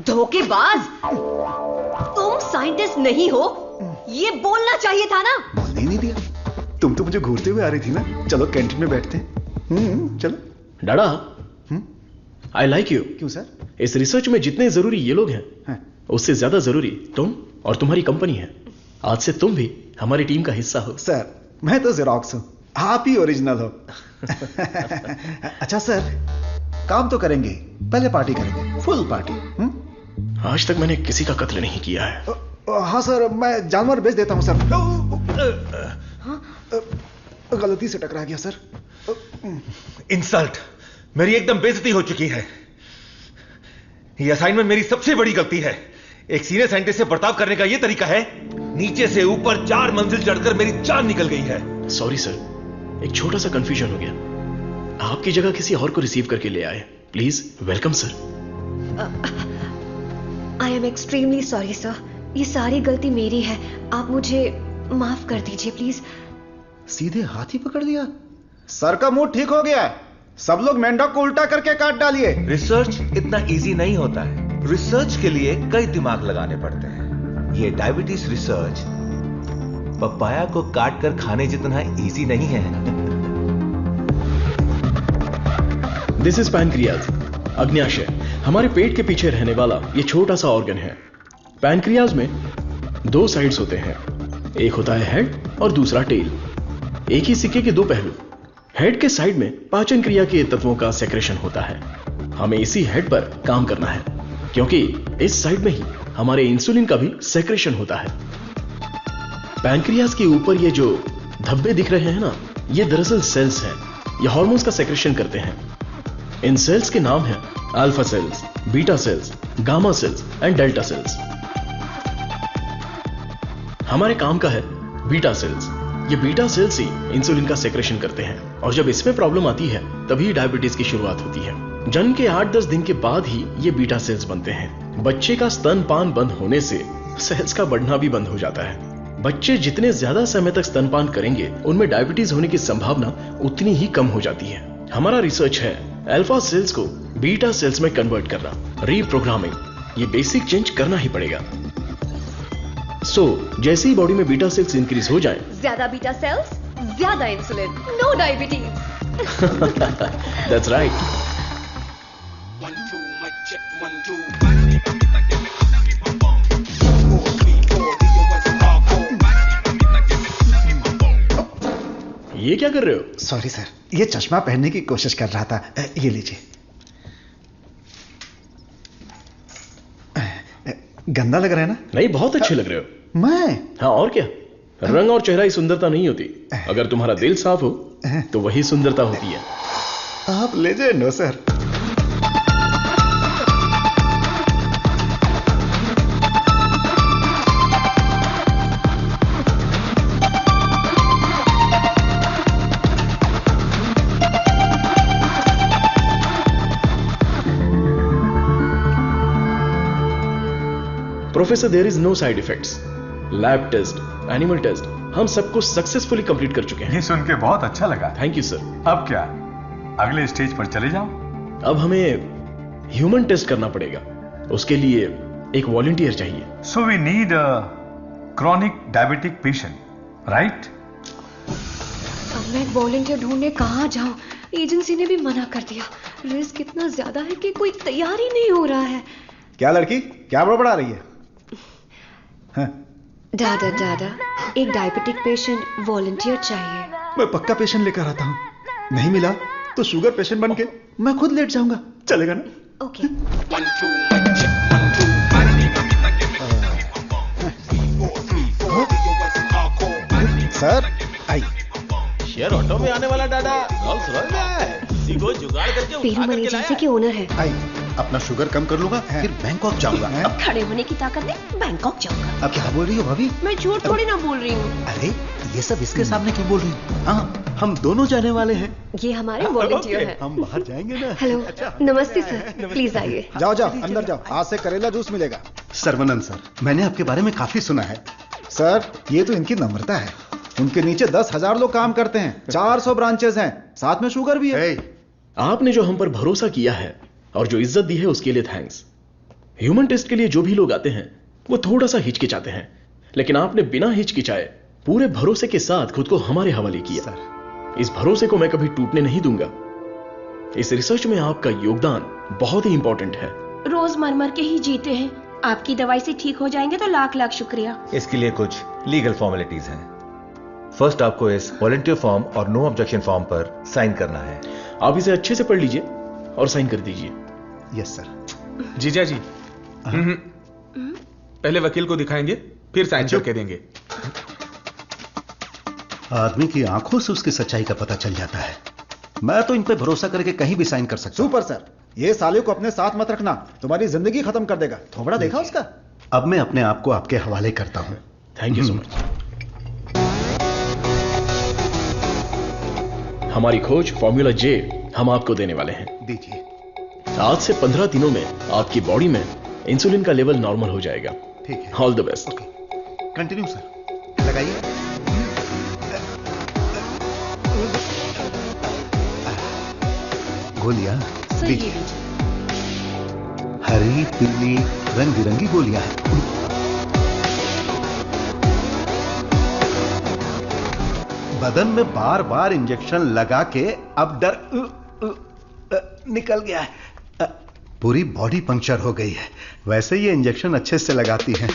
धोखेबाज, तुम साइंटिस्ट नहीं हो, ये बोलना चाहिए था ना। बोलने ही नहीं दिया। तुम तो मुझे घूरते हुए आ रही थी ना। चलो कैंटीन में बैठते हैं। चलो। डाडा, आई लाइक यू। क्यों सर? इस रिसर्च में जितने जरूरी ये लोग हैं, उससे ज्यादा जरूरी तुम और तुम्हारी कंपनी है। आज से तुम भी हमारी टीम का हिस्सा हो। सर, मैं तो जेरोक्स हूं, आप ही ओरिजिनल हो। अच्छा सर, काम तो करेंगे, पहले पार्टी करेंगे, फुल पार्टी। आज तक मैंने किसी का कत्ल नहीं किया है। हाँ सर, मैं जानवर बेच देता हूं सर। गलती से टकरा गया सर। इंसल्ट, मेरी एकदम बेइज्जती हो चुकी है। ये असाइनमेंट मेरी सबसे बड़ी गलती है। एक सीनियर साइंटिस्ट से बर्ताव करने का यह तरीका है? नीचे से ऊपर 4 मंजिल चढ़कर मेरी जान निकल गई है। सॉरी सर, एक छोटा सा कंफ्यूजन हो गया। आपकी जगह किसी और को रिसीव करके ले आए। Please welcome sir. I am extremely sorry sir, ये सारी गलती मेरी है, आप मुझे माफ कर दीजिए प्लीज। सीधे हाथ ही पकड़ लिया। सर का मूड ठीक हो गया है, सब लोग मेंढक को उल्टा करके काट डालिए। रिसर्च इतना इजी नहीं होता है, रिसर्च के लिए कई दिमाग लगाने पड़ते हैं। ये डायबिटीज रिसर्च पपाया को काट कर खाने जितना इजी नहीं है। दिस इज पैनक्रियाज, अग्न्याशय, हमारे पेट के पीछे रहने वाला ये छोटा सा ऑर्गन है। पैनक्रियाज में दो साइड्स होते हैं, एक होता है हेड और दूसरा टेल। एक ही सिक्के के दो पहलू। हेड के साइड में पाचन क्रिया के तत्वों का सेक्रेशन होता है। हमें इसी हेड पर काम करना है, क्योंकि इस साइड में ही हमारे इंसुलिन का भी सेक्रेशन होता है। पैनक्रियाज के ऊपर ये जो धब्बे दिख रहे हैं ना, ये दरअसल सेल्स हैं। ये हार्मोन्स का सेक्रेशन करते हैं। इन सेल्स के नाम हैं alpha cells, beta cells, gamma cells and delta cells. हमारे काम का है बीटा सेल्स। ये बीटा सेल्स ही इंसुलिन का सेक्रेशन करते हैं, और जब इसमें प्रॉब्लम आती है तभी डायबिटीज की शुरुआत होती है। जन्म के 8-10 दिन के बाद ही ये बीटा सेल्स बनते हैं। बच्चे का स्तनपान बंद होने से सेल्स का बढ़ना भी बंद हो जाता है। बच्चे जितने ज्यादा समय तक स्तनपान करेंगे, उनमें डायबिटीज होने की संभावना उतनी ही कम हो जाती है। हमारा रिसर्च है अल्फा सेल्स को बीटा सेल्स में कन्वर्ट करना, रीप्रोग्रामिंग। ये बेसिक चेंज करना ही पड़ेगा। जैसे ही बॉडी में बीटा सेल्स इंक्रीज हो जाएं, ज्यादा बीटा सेल्स, ज्यादा insulin, no diabetes. That's right. ये क्या कर रहे हो? सॉरी सर, ये चश्मा पहनने की कोशिश कर रहा था। ये लीजिए। गंदा लग रहा है ना? नहीं, बहुत अच्छे लग रहे हो। मैं? हाँ, और क्या। रंग और चेहरा ही सुंदरता नहीं होती, अगर तुम्हारा दिल साफ हो तो वही सुंदरता होती है। आप लेजेंड हो sir. Professor, there is no side effects. Lab test, animal test, हम सब कुछ सक्सेसफुली कंप्लीट कर चुके हैं। ये सुन के बहुत अच्छा लगा। Thank you sir. अब क्या, अगले स्टेज पर चले जाओ? अब हमें ह्यूमन टेस्ट करना पड़ेगा। उसके लिए एक वॉलंटियर चाहिए। So we need a chronic diabetic patient, right? अब मैं एक वॉलंटियर ढूंढने कहाँ जाऊं? एजेंसी ने भी मना कर दिया। रिस्क इतना ज्यादा है कि कोई तैयार ही नहीं हो रहा है। क्या लड़की, क्या बड़बड़ा रही है? दादा दादा, एक डायबिटिक पेशेंट वॉलंटियर चाहिए। मैं पक्का पेशेंट लेकर आता हूँ। नहीं मिला तो शुगर पेशेंट बन के मैं खुद लेट जाऊंगा। चलेगा ना? Okay. Sir I. Share auto में आने वाला दादा रोल्स रॉयस में आया है। इसी को जुगाड़ करके उठा करके एजेंसी के ओनर है। आई, अपना शुगर कम कर लूंगा, फिर बैंकॉक जाऊंगा। अब खड़े होने की ताकत नहीं, बैंकॉक जाऊंगा। अब क्या बोल रही हो भाभी? मैं झूठ थोड़ी ना बोल रही हूँ। अरे ये सब इसके सामने क्यों बोल रही हो? हाँ, हम दोनों जाने वाले हैं। ये हमारे वॉलंटियर हैं। हम बाहर जाएंगे ना। हेलो, नमस्ते सर, प्लीज आइए। जाओ जाओ, अंदर जाओ। आज से करेला जूस मिलेगा। सर्वनंद सर, मैंने आपके बारे में काफी सुना है। सर, ये तो इनकी नम्रता है। उनके नीचे 10,000 लोग काम करते हैं, 400 ब्रांचेस हैं, साथ में शुगर भी है। आपने जो हम पर भरोसा किया है और जो इज्जत दी है उसके लिए थैंक्स। ह्यूमन टेस्ट के लिए जो भी लोग आते हैं वो थोड़ा सा हिचकिचाते हैं, लेकिन आपने बिना हिचकिचाए पूरे भरोसे के साथ खुद को हमारे हवाले किया। इस भरोसे को मैं कभी टूटने नहीं दूंगा। इस रिसर्च में आपका योगदान बहुत ही इंपॉर्टेंट है। रोज मर मर के ही जीते हैं, आपकी दवाई से ठीक हो जाएंगे तो लाख लाख शुक्रिया। इसके लिए कुछ लीगल फॉर्मेलिटीज हैं। फर्स्ट आपको इस वॉलंटियर फॉर्म और नो ऑब्जेक्शन फॉर्म पर साइन करना है। आप इसे अच्छे से पढ़ लीजिए और साइन कर दीजिए। Yes sir. जीजा जी, पहले वकील को दिखाएंगे, फिर साइन करके देंगे। आदमी की आंखों से उसकी सच्चाई का पता चल जाता है। मैं तो इन पे भरोसा करके कहीं भी साइन कर सकता हूं। सुपर सर, ये साले को अपने साथ मत रखना, तुम्हारी जिंदगी खत्म कर देगा। थोबड़ा देखा उसका? अब मैं अपने आप को आपके हवाले करता हूं। Thank you so much. हमारी खोज फॉर्मूला जे हम आपको देने वाले हैं। दीजिए। आज से 15 दिनों में आपकी बॉडी में इंसुलिन का लेवल नॉर्मल हो जाएगा। ठीक है। All the best. Continue sir, लगाइए। गोलियां दीजिए। हरी पीली रंग बिरंगी गोलियां हैं। बदन में बार बार इंजेक्शन लगा के अब डर निकल गया है। पूरी बॉडी पंक्चर हो गई है। वैसे ये इंजेक्शन अच्छे से लगाती हैं।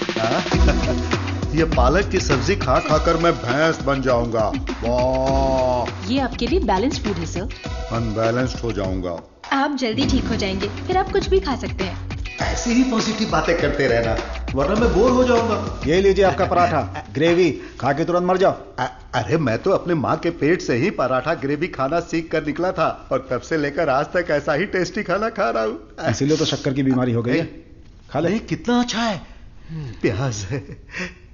ये पालक की सब्जी खा खाकर मैं भैंस बन जाऊंगा। वाह! ये आपके लिए बैलेंस फूड है सर। अनबैलेंस्ड हो जाऊंगा। आप जल्दी ठीक हो जाएंगे, फिर आप कुछ भी खा सकते हैं। ऐसी ही पॉजिटिव बातें करते रहना, वरना मैं बोर हो जाऊंगा। ये लीजिए आपका पराठा, ग्रेवी खा के तुरंत मर जाओ। अरे मैं तो अपने माँ के पेट से ही पराठा ग्रेवी खाना सीख कर निकला था और तब से लेकर आज तक ऐसा ही टेस्टी खाना खा रहा हूँ। इसीलिए तो शक्कर की बीमारी हो गई है। खा ले। कितना अच्छा है। प्याज है,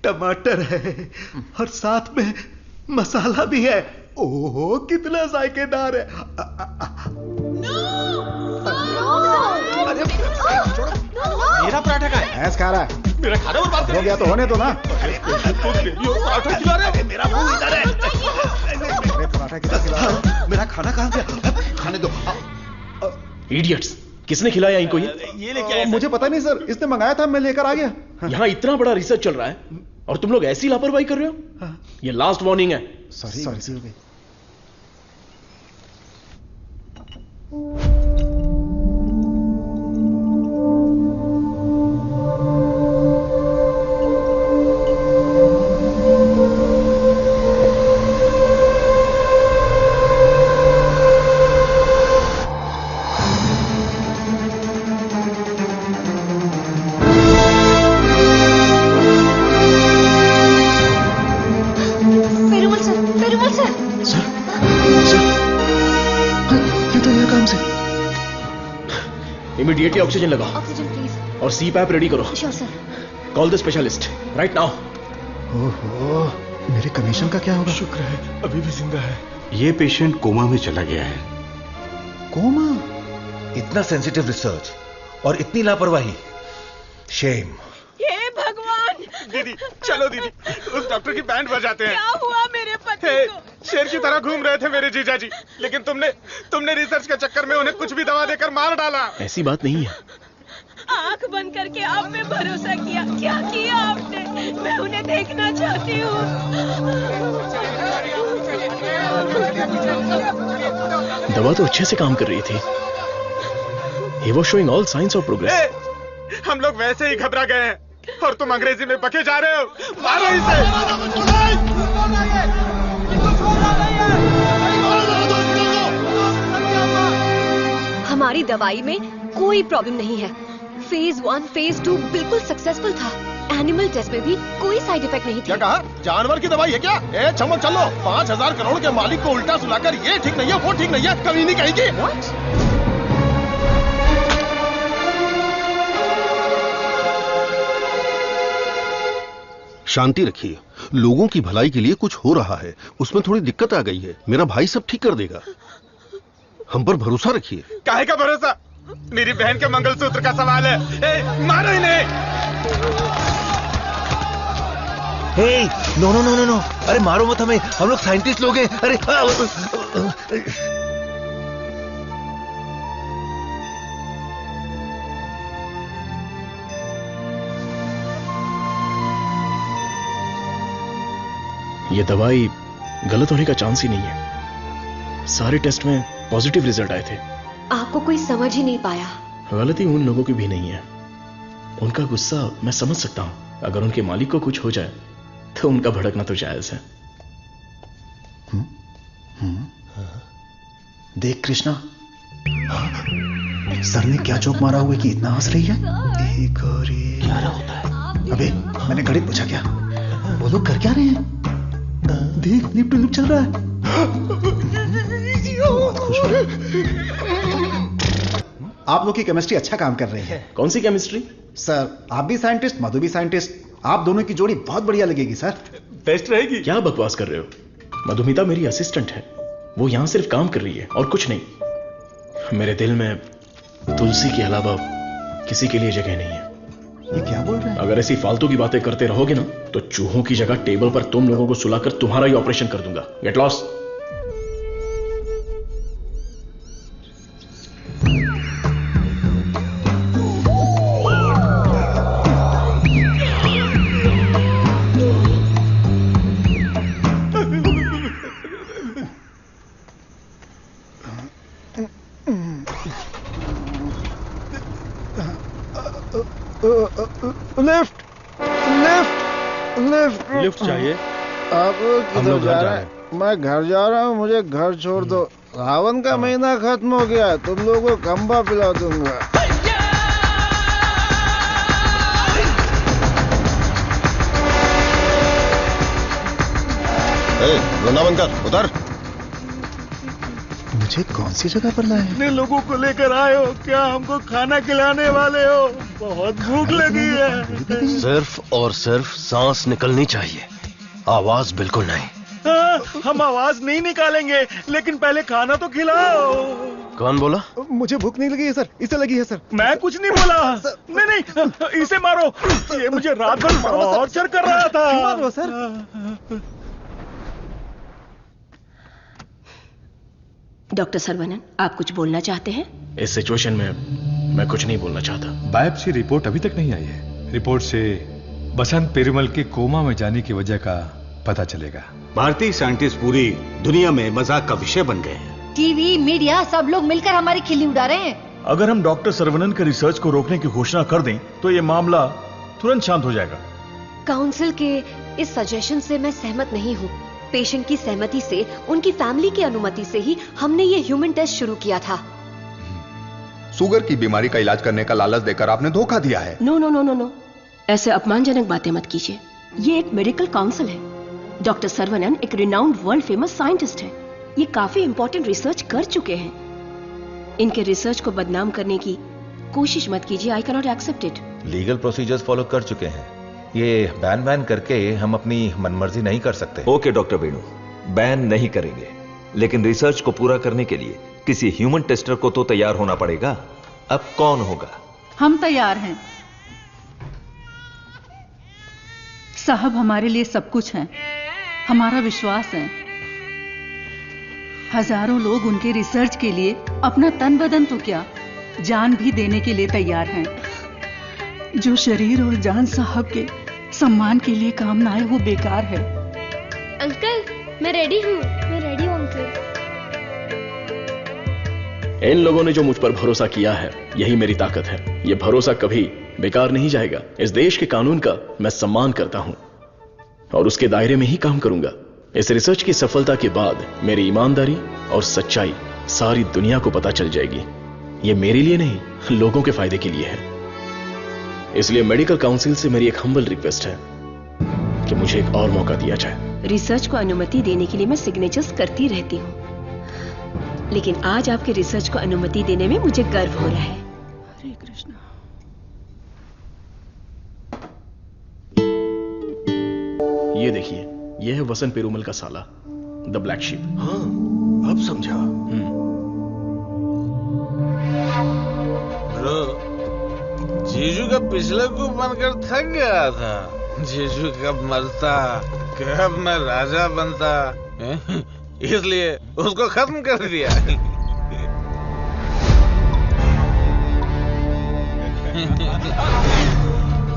टमाटर है और साथ में मसाला भी है। ओहो कितना जायकेदार है। मेरा पराठा का है। भैंस खा रहा है। मेरा खाना बर्बाद हो गया तो होने दो ना। पराठा खिला रहे। मेरा मुंह इधर है। पराठा कितना खिला रहा है? मेरा खाना कहाँ गया? खाने दो। इडियट्स, किसने खिलाया इनको ये लेके आया? मुझे पता नहीं सर, इसने मंगाया था, मैं लेकर आ गया। यहाँ इतना बड़ा रिसर्च चल रहा है और तुम लोग ऐसी लापरवाही कर रहे हो। ये लास्ट वार्निंग है। सॉरी हो गई। इमीडिएटली ऑक्सीजन लगाओ। Oxygen please. और CPAP रेडी करो। Sure sir. Call the specialist right now. ओहो, मेरे कमीशन का क्या होगा? शुक्र है अभी भी जिंदा है। ये पेशेंट कोमा में चला गया है। कोमा? इतना सेंसिटिव रिसर्च और इतनी लापरवाही। शेम। हे भगवान! दीदी चलो दीदी, उस डॉक्टर की बैंड बजाते हैं। क्या हुआ मेरे पति को? शेर की तरह घूम रहे थे मेरे जीजा जी, लेकिन तुमने रिसर्च के चक्कर में उन्हें कुछ भी दवा देकर मार डाला। ऐसी बात नहीं है। आंख बंद करके आप पे भरोसा किया। क्या किया आपने? मैं उन्हें देखना चाहती हूँ। दवा तो अच्छे से काम कर रही थी। He was showing all signs of progress. हम लोग वैसे ही घबरा गए हैं और तुम अंग्रेजी में बके जा रहे हो। मारो इसे। हमारी दवाई में कोई प्रॉब्लम नहीं है। फेज 1, फेज 2 बिल्कुल सक्सेसफुल था। एनिमल टेस्ट में भी कोई साइड इफेक्ट नहीं क्या कहा? जानवर की दवाई है क्या? ए चमक चलो, 5,000 करोड़ के मालिक को उल्टा सुलाकर ये ठीक नहीं है, वो ठीक नहीं है, कभी नहीं कहेगी। शांति रखिए, लोगों की भलाई के लिए कुछ हो रहा है, उसमें थोड़ी दिक्कत आ गई है। मेरा भाई सब ठीक कर देगा, हम पर भरोसा रखिए। काहे का भरोसा? मेरी बहन के मंगलसूत्र का सवाल है। ए, मारो इन्हें। हे, नो, अरे मारो मत हमें, हम लोग साइंटिस्ट लोग हैं। अरे ये दवाई गलत होने का चांस ही नहीं है। सारे टेस्ट में पॉजिटिव रिजल्ट आए थे। आपको कोई समझ ही नहीं पाया। गलती उन लोगों की भी नहीं है। उनका गुस्सा मैं समझ सकता हूं। अगर उनके मालिक को कुछ हो जाए तो उनका भड़कना तो जायज है। देख कृष्णा, सर ने क्या जोक मारा हुआ कि इतना हंस रही है? एक और एक। क्या होता है? अबे मैंने गणित पूछा क्या? वो लोग कर क्या रहे हैं? देख लिप टू लिप चल रहा है। आप लोग की केमिस्ट्री अच्छा काम कर रही है। कौन सी केमिस्ट्री? सर आप भी साइंटिस्ट, मधु भी साइंटिस्ट, आप दोनों की जोड़ी बहुत बढ़िया लगेगी सर। बेस्ट रहेगी। क्या बकवास कर रहे हो? मधुमिता मेरी असिस्टेंट है। वो यहां सिर्फ काम कर रही है और कुछ नहीं। मेरे दिल में तुलसी के अलावा किसी के लिए जगह नहीं है। ये क्या बोल रहे हैं? अगर ऐसी फालतू की बातें करते रहोगे ना तो चूहों की जगह टेबल पर तुम लोगों को सुलाकर तुम्हारा ही ऑपरेशन कर दूंगा। Get lost. Lift lift lift lift चाहिए? आप किधर जा रहे हैं? मैं घर जा रहा हूँ, मुझे घर छोड़ दो। सावन का महीना खत्म हो गया है, तुम लोगों को खंबा पिला दूंगा। वृंदावन कर उतर। मुझे कौन सी जगह पर लाए? इतने लोगों को लेकर आए हो, क्या हमको खाना खिलाने वाले हो? बहुत भूख लगी है। सिर्फ और सिर्फ सांस निकलनी चाहिए, आवाज बिल्कुल नहीं। हाँ, हम आवाज नहीं निकालेंगे, लेकिन पहले खाना तो खिलाओ। कौन बोला? मुझे भूख नहीं लगी है सर, इसे लगी है सर। मैं कुछ नहीं बोला। नहीं, इसे मारो। ये मुझे रात भर टॉर्चर कर रहा था। मारो सर। डॉक्टर सरवनन, आप कुछ बोलना चाहते हैं? इस सिचुएशन में मैं कुछ नहीं बोलना चाहता। बायोप्सी रिपोर्ट अभी तक नहीं आई है। रिपोर्ट से बसंत पेरुमल के कोमा में जाने की वजह का पता चलेगा। भारतीय साइंटिस्ट पूरी दुनिया में मजाक का विषय बन गए हैं। टीवी, मीडिया सब लोग मिलकर हमारी खिल्ली उड़ा रहे हैं। अगर हम डॉक्टर सरवनन के रिसर्च को रोकने की घोषणा कर दें तो ये मामला तुरंत शांत हो जाएगा। काउंसिल के इस सजेशन से मैं सहमत नहीं हूँ। पेशेंट की सहमति से, उनकी फैमिली की अनुमति से ही हमने ये ह्यूमन टेस्ट शुरू किया था। शुगर की बीमारी का इलाज करने का लालच देकर आपने धोखा दिया है। No no no no no, ऐसे अपमानजनक बातें मत कीजिए। ये एक मेडिकल काउंसिल है। डॉक्टर सरवनन एक रिनाउंड वर्ल्ड फेमस साइंटिस्ट है। ये काफी इंपॉर्टेंट रिसर्च कर चुके हैं। इनके रिसर्च को बदनाम करने की कोशिश मत कीजिए। I can not accept it. Legal procedures follow कर चुके हैं। ये बैन करके हम अपनी मनमर्जी नहीं कर सकते। ओके डॉक्टर वेणु, बैन नहीं करेंगे, लेकिन रिसर्च को पूरा करने के लिए किसी ह्यूमन टेस्टर को तो तैयार होना पड़ेगा। अब कौन होगा? हम तैयार हैं साहब, हमारे लिए सब कुछ है। हमारा विश्वास है। हजारों लोग उनके रिसर्च के लिए अपना तन बदन तो क्या, जान भी देने के लिए तैयार हैं। जो शरीर और जान साहब के सम्मान के लिए काम ना आए वो बेकार है। अंकल, मैं रेडी हूँ। मैं रेडी हूँ अंकल। इन लोगों ने जो मुझ पर भरोसा किया है, यही मेरी ताकत है। ये भरोसा कभी बेकार नहीं जाएगा। इस देश के कानून का मैं सम्मान करता हूं और उसके दायरे में ही काम करूंगा। इस रिसर्च की सफलता के बाद मेरी ईमानदारी और सच्चाई सारी दुनिया को पता चल जाएगी। ये मेरे लिए नहीं, लोगों के फायदे के लिए है। इसलिए मेडिकल काउंसिल से मेरी एक हम्बल रिक्वेस्ट है कि मुझे एक और मौका दिया जाए। रिसर्च को अनुमति देने के लिए मैं सिग्नेचर्स करती रहती हूँ, लेकिन आज आपके रिसर्च को अनुमति देने में मुझे गर्व हो रहा है। हरे कृष्णा। ये देखिए, ये है वसंत पेरुमल का साला, द ब्लैक शीप। हाँ, अब समझा। जीजू का पिछले को बनकर थक गया था। जीजू कब मरता, कब मैं राजा बनता, इसलिए उसको खत्म कर दिया।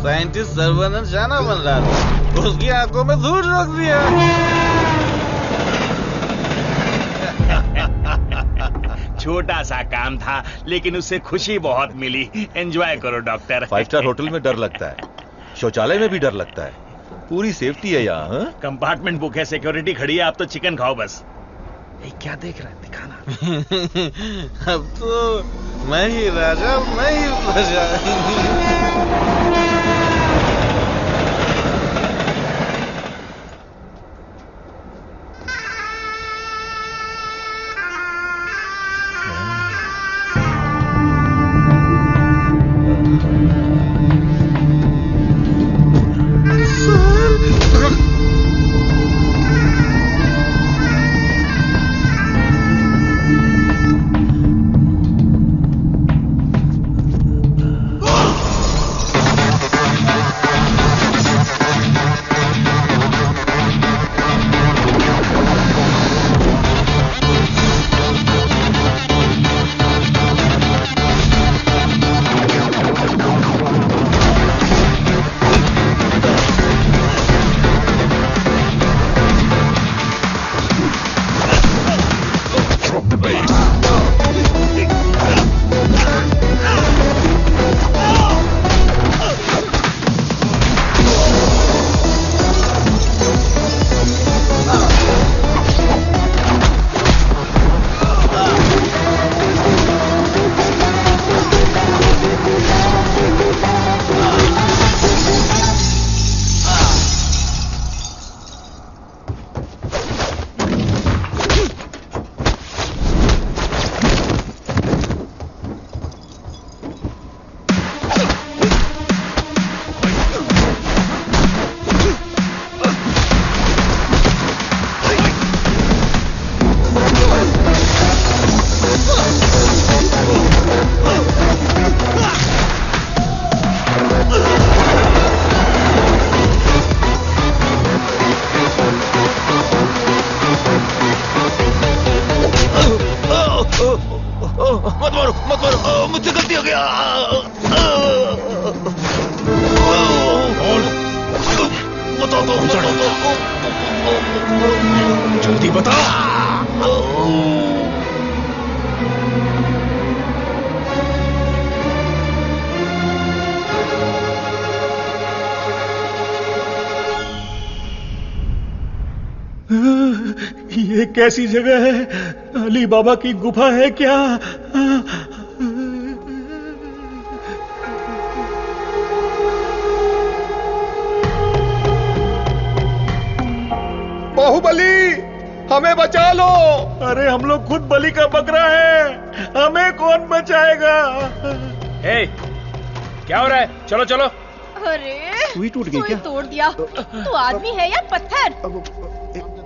साइंटिस्ट सर्वनन जाना बन रहा था, उसकी आंखों में धूल रख दिया। छोटा सा काम था, लेकिन उससे खुशी बहुत मिली। एंजॉय करो डॉक्टर। 5 स्टार होटल में डर लगता है, शौचालय में भी डर लगता है। पूरी सेफ्टी है यहाँ। कंपार्टमेंट बुक है, सिक्योरिटी खड़ी है। आप तो चिकन खाओ बस। क्या देख रहा है, दिखाना। अब तो मैं ही राजा, मैं ही प्रजा। जल्दी बता। ये कैसी जगह है? अली बाबा की गुफा है क्या? बाहुबली, हमें बचा लो। अरे हम लोग खुद बलि का बकरा है, हमें कौन बचाएगा? क्या हो रहा है? चलो चलो। अरे सुई टूट गई क्या? तोड़ दिया। तू आदमी है या पत्थर?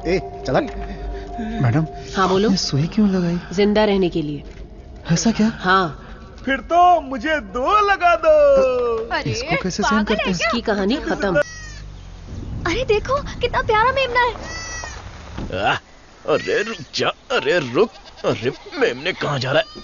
ए चला। मैडम। हाँ बोलो। सुई क्यों लगाई? जिंदा रहने के लिए। ऐसा क्या? हाँ। फिर तो मुझे 2 लगा दो। अरे इसको कैसे सहन करते हैं? इसकी कहानी खत्म। अरे देखो कितना प्यारा मेमना है। अरे रुक जा, अरे रुक। अरे मेमने कहाँ जा रहा है?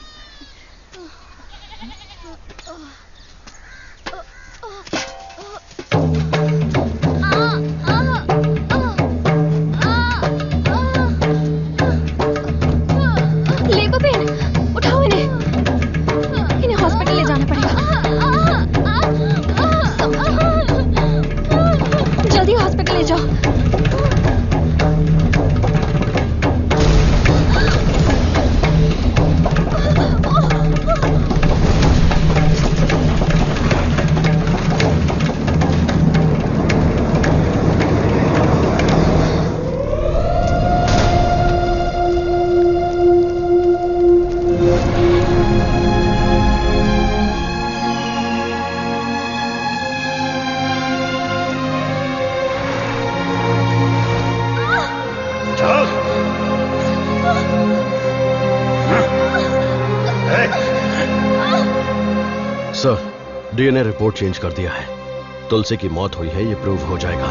डीएनए रिपोर्ट चेंज कर दिया है। तुलसी की मौत हुई है, ये प्रूव हो जाएगा।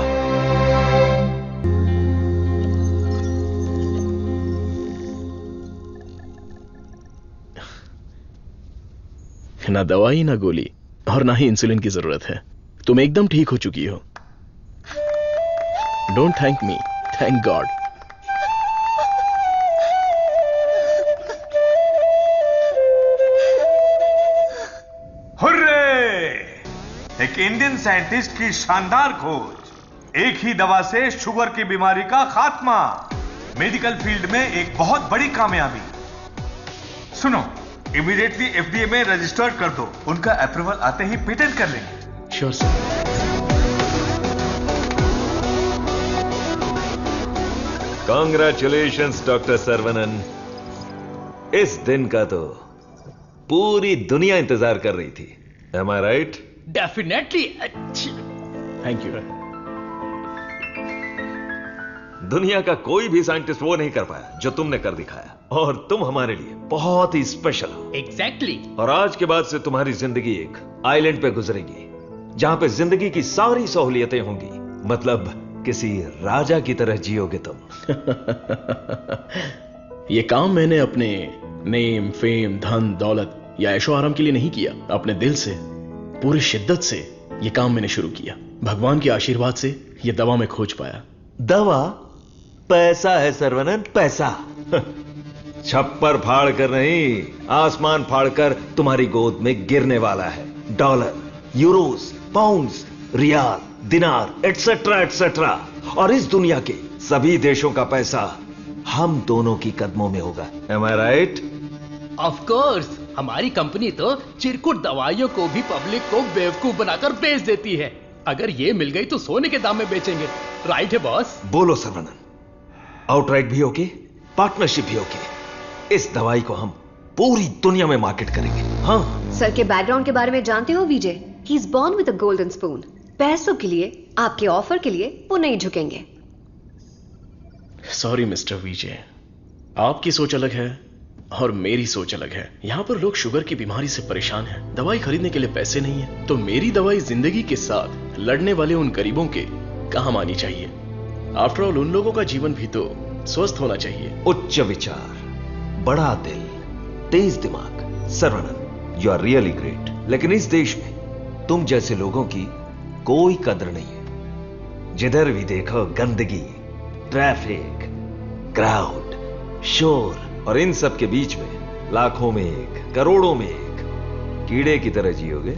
ना दवाई ना गोली और ना ही इंसुलिन की जरूरत है। तुम एकदम ठीक हो चुकी हो। Don't thank me, thank God. एक इंडियन साइंटिस्ट की शानदार खोज, एक ही दवा से शुगर की बीमारी का खात्मा, मेडिकल फील्ड में एक बहुत बड़ी कामयाबी। सुनो, इमीडिएटली एफडीए में रजिस्टर्ड कर दो। उनका अप्रूवल आते ही पेटेंट कर लेंगे। Sure sir. Congratulations doctor Saravanan. इस दिन का तो पूरी दुनिया इंतजार कर रही थी। Am I right? Definitely. Thank you. दुनिया का कोई भी साइंटिस्ट वो नहीं कर पाया जो तुमने कर दिखाया, और तुम हमारे लिए बहुत ही स्पेशल हो। एग्जैक्टली। और आज के बाद से तुम्हारी जिंदगी एक आइलैंड पे गुजरेगी, जहां पे जिंदगी की सारी सहूलियतें होंगी। मतलब किसी राजा की तरह जियोगे तुम। ये काम मैंने अपने नेम, फेम, धन, दौलत या ऐशो आराम के लिए नहीं किया। अपने दिल से, पूरी शिद्दत से ये काम मैंने शुरू किया। भगवान के आशीर्वाद से ये दवा मैं खोज पाया। दवा? पैसा है सर्वनन, पैसा। छप्पर फाड़ कर नहीं, आसमान फाड़कर तुम्हारी गोद में गिरने वाला है। डॉलर, यूरोस, पाउंड्स, रियाल, दिनार, एटसेट्रा एटसेट्रा। और इस दुनिया के सभी देशों का पैसा हम दोनों की कदमों में होगा। Am I right? Of course. हमारी कंपनी तो चिरकुट दवाइयों को भी पब्लिक को बेवकूफ बनाकर बेच देती है। अगर ये मिल गई तो सोने के दाम में बेचेंगे। राइट है बॉस? बोलो सर्वनन, आउटराइट भी ओके, पार्टनरशिप भी ओके। इस दवाई को हम पूरी दुनिया में मार्केट करेंगे। हाँ। सर के बैकग्राउंड के बारे में जानते हो Vijay? He is born with a golden spoon. पैसों के लिए, आपके ऑफर के लिए वो नहीं झुकेंगे। सॉरी मिस्टर विजय, आपकी सोच अलग है और मेरी सोच अलग है। यहां पर लोग शुगर की बीमारी से परेशान हैं, दवाई खरीदने के लिए पैसे नहीं है। तो मेरी दवाई जिंदगी के साथ लड़ने वाले उन गरीबों के काम आनी चाहिए। आफ्टर ऑल उन लोगों का जीवन भी तो स्वस्थ होना चाहिए। उच्च विचार, बड़ा दिल, तेज दिमाग। Saravanan, you are really great. लेकिन इस देश में तुम जैसे लोगों की कोई कदर नहीं है। जिधर भी देखो गंदगी, ट्रैफिक, क्राउड, शोर और इन सब के बीच में लाखों में एक, करोड़ों में एक कीड़े की तरह जियोगे।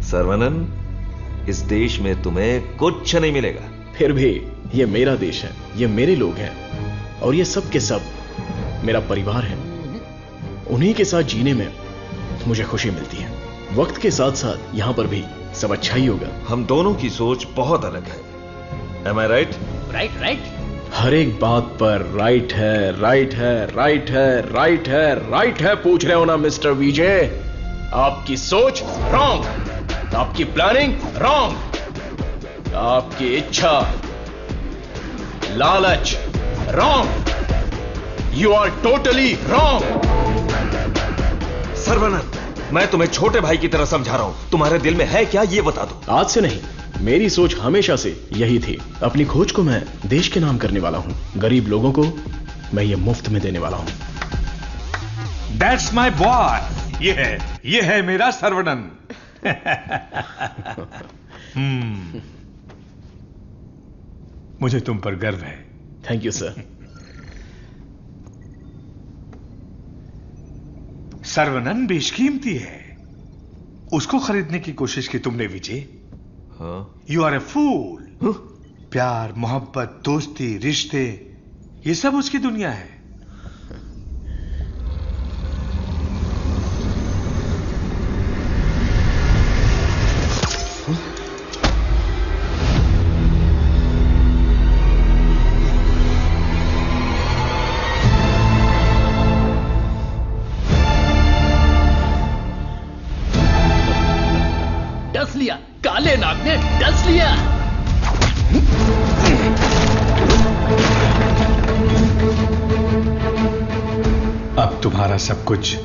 सर्वनन, इस देश में तुम्हें कुछ नहीं मिलेगा। फिर भी ये मेरा देश है, ये मेरे लोग हैं और ये सब के सब मेरा परिवार है। उन्हीं के साथ जीने में मुझे खुशी मिलती है। वक्त के साथ साथ यहां पर भी सब अच्छा ही होगा। हम दोनों की सोच बहुत अलग है। Am I right? Right right. हर एक बात पर राइट है, राइट है, राइट है, राइट है, राइट है पूछ रहे हो ना मिस्टर विजय? आपकी सोच रॉन्ग, आपकी प्लानिंग रॉन्ग, आपकी इच्छा, लालच wrong. You are totally wrong. Saravanan, मैं तुम्हें छोटे भाई की तरह समझा रहा हूं। तुम्हारे दिल में है क्या, ये बता दो। आज से नहीं, मेरी सोच हमेशा से यही थी। अपनी खोज को मैं देश के नाम करने वाला हूं। गरीब लोगों को मैं ये मुफ्त में देने वाला हूं। That's my boy. ये है मेरा सर्वनन। मुझे तुम पर गर्व है। Thank you sir. सर्वनन बेशकीमती है, उसको खरीदने की कोशिश की तुमने विजय। यू आर ए फूल। प्यार, मोहब्बत, दोस्ती, रिश्ते, ये सब उसकी दुनिया है। डस लिया, काले नाग ने डस लिया। अब तुम्हारा सब कुछ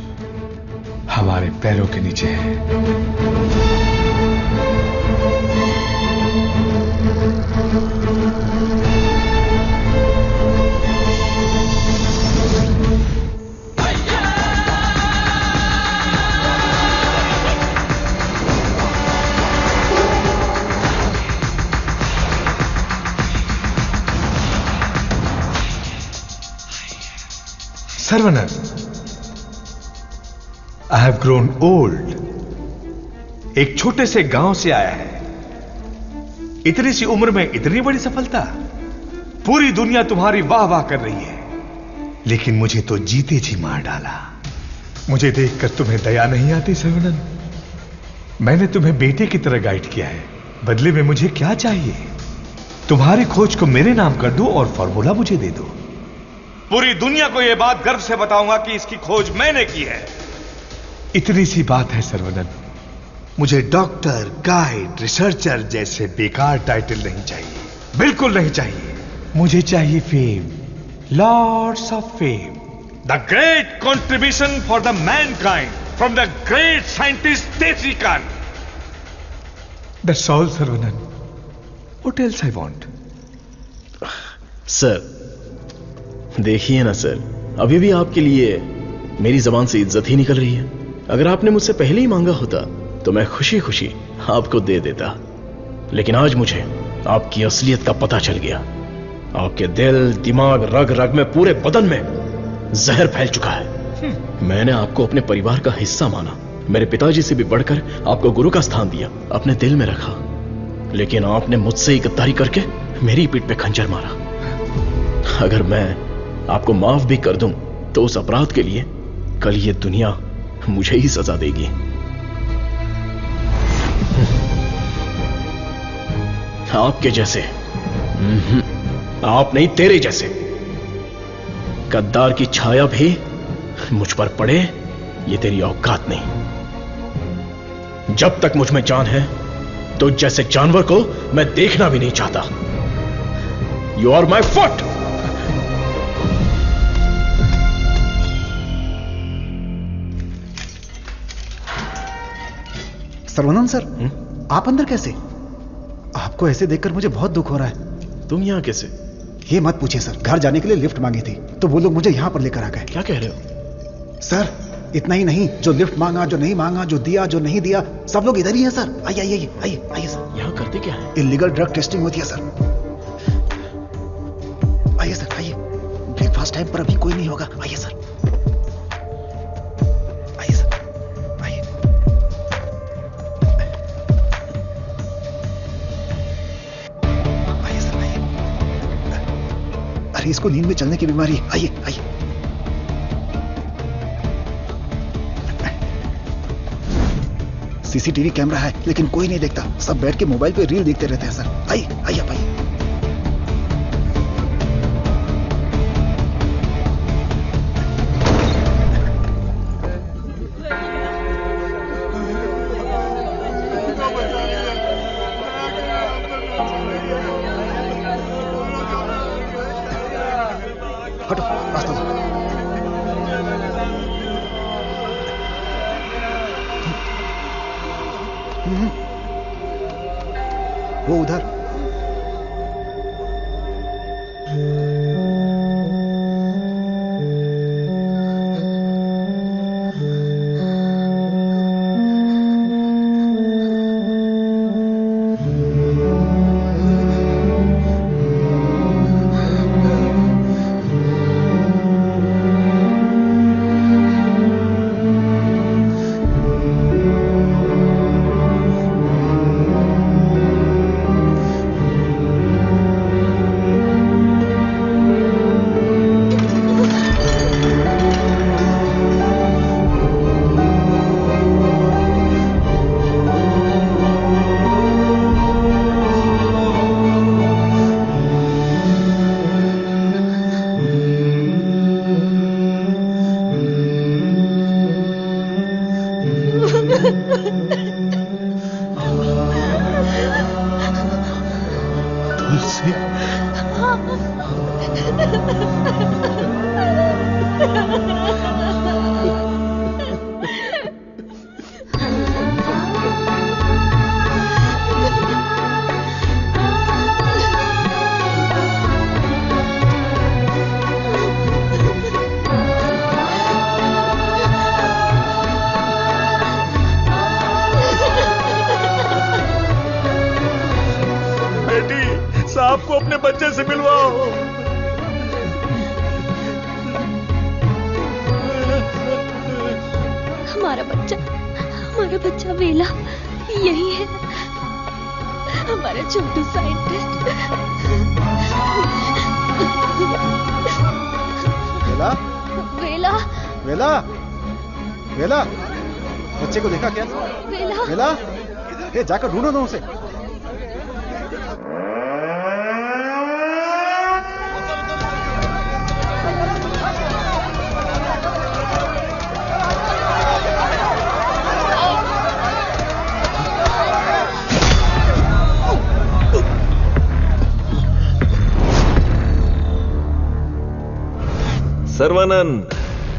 हमारे पैरों के नीचे है। Saravanan, I have grown old. एक छोटे से गांव से आया है, इतनी सी उम्र में इतनी बड़ी सफलता। पूरी दुनिया तुम्हारी वाह वाह कर रही है, लेकिन मुझे तो जीते जी मार डाला। मुझे देखकर तुम्हें दया नहीं आती सर्वनन? मैंने तुम्हें बेटे की तरह गाइड किया है, बदले में मुझे क्या चाहिए? तुम्हारी खोज को मेरे नाम कर दो और फॉर्मूला मुझे दे दो। पूरी दुनिया को यह बात गर्व से बताऊंगा कि इसकी खोज मैंने की है। इतनी सी बात है सर्वनन। मुझे डॉक्टर, गाइड, रिसर्चर जैसे बेकार टाइटल नहीं चाहिए, बिल्कुल नहीं चाहिए। मुझे चाहिए fame, lords of fame, the great contribution for the mankind from the great scientist Desi Kaan. That's all Saravanan. What else I want? Sir देखिए ना सर, अभी भी आपके लिए मेरी जबान से इज्जत ही निकल रही है। अगर आपने मुझसे पहले ही मांगा होता तो मैं खुशी खुशी आपको दे देता, लेकिन आज मुझे आपकी असलियत का पता चल गया। आपके दिल, दिमाग, रग रग में, पूरे बदन में जहर फैल चुका है। मैंने आपको अपने परिवार का हिस्सा माना, मेरे पिताजी से भी बढ़कर आपको गुरु का स्थान दिया, अपने दिल में रखा, लेकिन आपने मुझसे ही गद्दारी करके मेरी पीठ पे खंजर मारा। अगर मैं आपको माफ भी कर दूं तो उस अपराध के लिए कल ये दुनिया मुझे ही सजा देगी। आपके जैसे, आप नहीं, तेरे जैसे गद्दार की छाया भी मुझ पर पड़े, ये तेरी औकात नहीं। जब तक मुझ में जान है तो जैसे जानवर को मैं देखना भी नहीं चाहता। You are my foot. Saravanan sir, आप अंदर कैसे? आपको ऐसे देखकर मुझे बहुत दुख हो रहा है। तुम यहां कैसे? ये मत पूछिए सर, घर जाने के लिए लिफ्ट मांगी थी तो वो लोग मुझे यहां पर लेकर आ गए। क्या कह रहे हो? सर इतना ही नहीं, जो लिफ्ट मांगा, जो नहीं मांगा, जो दिया, जो नहीं दिया, सब लोग इधर ही हैं सर। आइए आइए आइए आइए सर। यहां करते क्या है? इलीगल ड्रग टेस्टिंग होती है सर। आइए सर, आइए। ब्रेकफास्ट टाइम पर अभी कोई नहीं होगा। आइए सर, आइए सर, आइए। आइए सर, आइए। अरे इसको नींद में चलने की बीमारी है। आइए, आइए। सीसीटीवी कैमरा है लेकिन कोई नहीं देखता, सब बैठ के मोबाइल पे रील देखते रहते हैं सर। आइए, आइए आप आइए। हटो, रास्ता दो। वो उधर। साहब को अपने बच्चे से मिलवाओ। हमारा बच्चा वेला यही है, हमारा छोटू साइंटिस्ट। वेला, वेला, वेला, वेला, बच्चे को देखा क्या? वेला, वेला, ये जाकर ढूंढो ना उसे। सर्वानंद,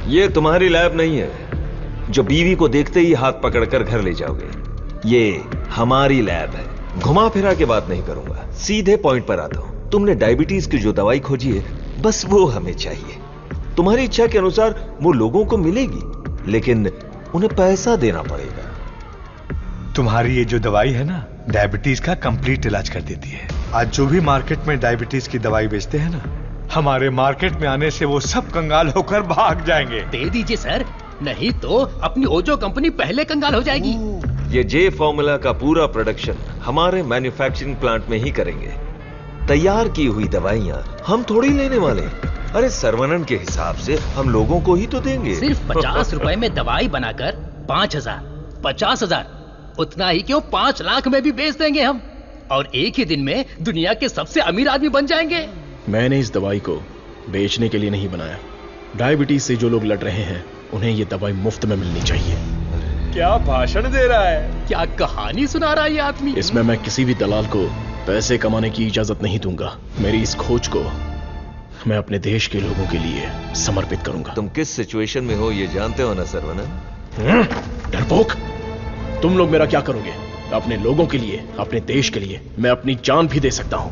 ये तुम्हारी लैब नहीं है जो बीवी को देखते ही हाथ पकड़कर घर ले जाओगे। ये हमारी लैब है। घुमा फिरा के बात नहीं करूंगा, सीधे पॉइंट पर आता हूं। तुमने डायबिटीज की जो दवाई खोजी है, बस वो हमें चाहिए। तुम्हारी इच्छा के अनुसार वो लोगों को मिलेगी, लेकिन उन्हें पैसा देना पड़ेगा। तुम्हारी ये जो दवाई है ना, डायबिटीज का कंप्लीट इलाज कर देती है। आज जो भी मार्केट में डायबिटीज की दवाई बेचते हैं ना, हमारे मार्केट में आने से वो सब कंगाल होकर भाग जाएंगे। दे दीजिए सर, नहीं तो अपनी ओजो कंपनी पहले कंगाल हो जाएगी। ये जे फॉर्मूला का पूरा प्रोडक्शन हमारे मैन्युफैक्चरिंग प्लांट में ही करेंगे। तैयार की हुई दवाइयां हम थोड़ी लेने वाले हैं। अरे सर्वनन के हिसाब से हम लोगों को ही तो देंगे। सिर्फ 50 रुपए में दवाई बनाकर 5,000, 50,000, उतना ही क्यों 5 लाख में भी बेच देंगे हम, और एक ही दिन में दुनिया के सबसे अमीर आदमी बन जाएंगे। मैंने इस दवाई को बेचने के लिए नहीं बनाया। डायबिटीज से जो लोग लड़ रहे हैं, उन्हें ये दवाई मुफ्त में मिलनी चाहिए। क्या भाषण दे रहा है, क्या कहानी सुना रहा है ये आदमी। इसमें मैं किसी भी दलाल को पैसे कमाने की इजाजत नहीं दूंगा। मेरी इस खोज को मैं अपने देश के लोगों के लिए समर्पित करूंगा। तुम किस सिचुएशन में हो ये जानते हो ना सर्वनन? डरपोक, तुम लोग मेरा क्या करोगे? अपने लोगों के लिए, अपने देश के लिए मैं अपनी जान भी दे सकता हूं।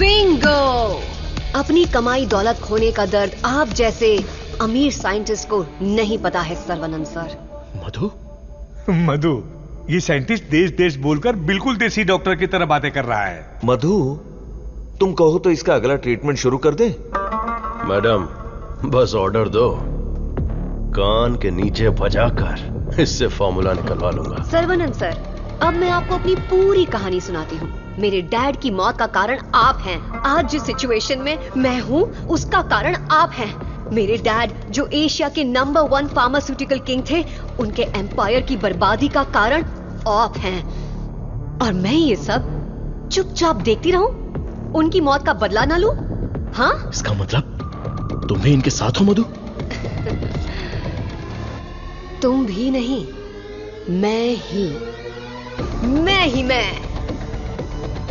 बिंगो। अपनी कमाई दौलत खोने का दर्द आप जैसे अमीर साइंटिस्ट को नहीं पता है सर्वनंद सर। मधु, मधु, ये साइंटिस्ट देश देश बोलकर बिल्कुल देसी डॉक्टर की तरह बातें कर रहा है। मधु, तुम कहो तो इसका अगला ट्रीटमेंट शुरू कर दें? मैडम, बस ऑर्डर दो, कान के नीचे बजाकर इससे फॉर्मूला निकलवा लूंगा। सर्वनंद सर, अब मैं आपको अपनी पूरी कहानी सुनाती हूँ। मेरे डैड की मौत का कारण आप हैं। आज जिस सिचुएशन में मैं हूँ उसका कारण आप हैं। मेरे डैड जो एशिया के नंबर 1 फार्मास्यूटिकल किंग थे, उनके एम्पायर की बर्बादी का कारण आप हैं। और मैं ये सब चुपचाप देखती रहूं? उनकी मौत का बदला ना लूं? हाँ? इसका मतलब तुम भी इनके साथ हो मधु? तुम भी नहीं, मैं ही।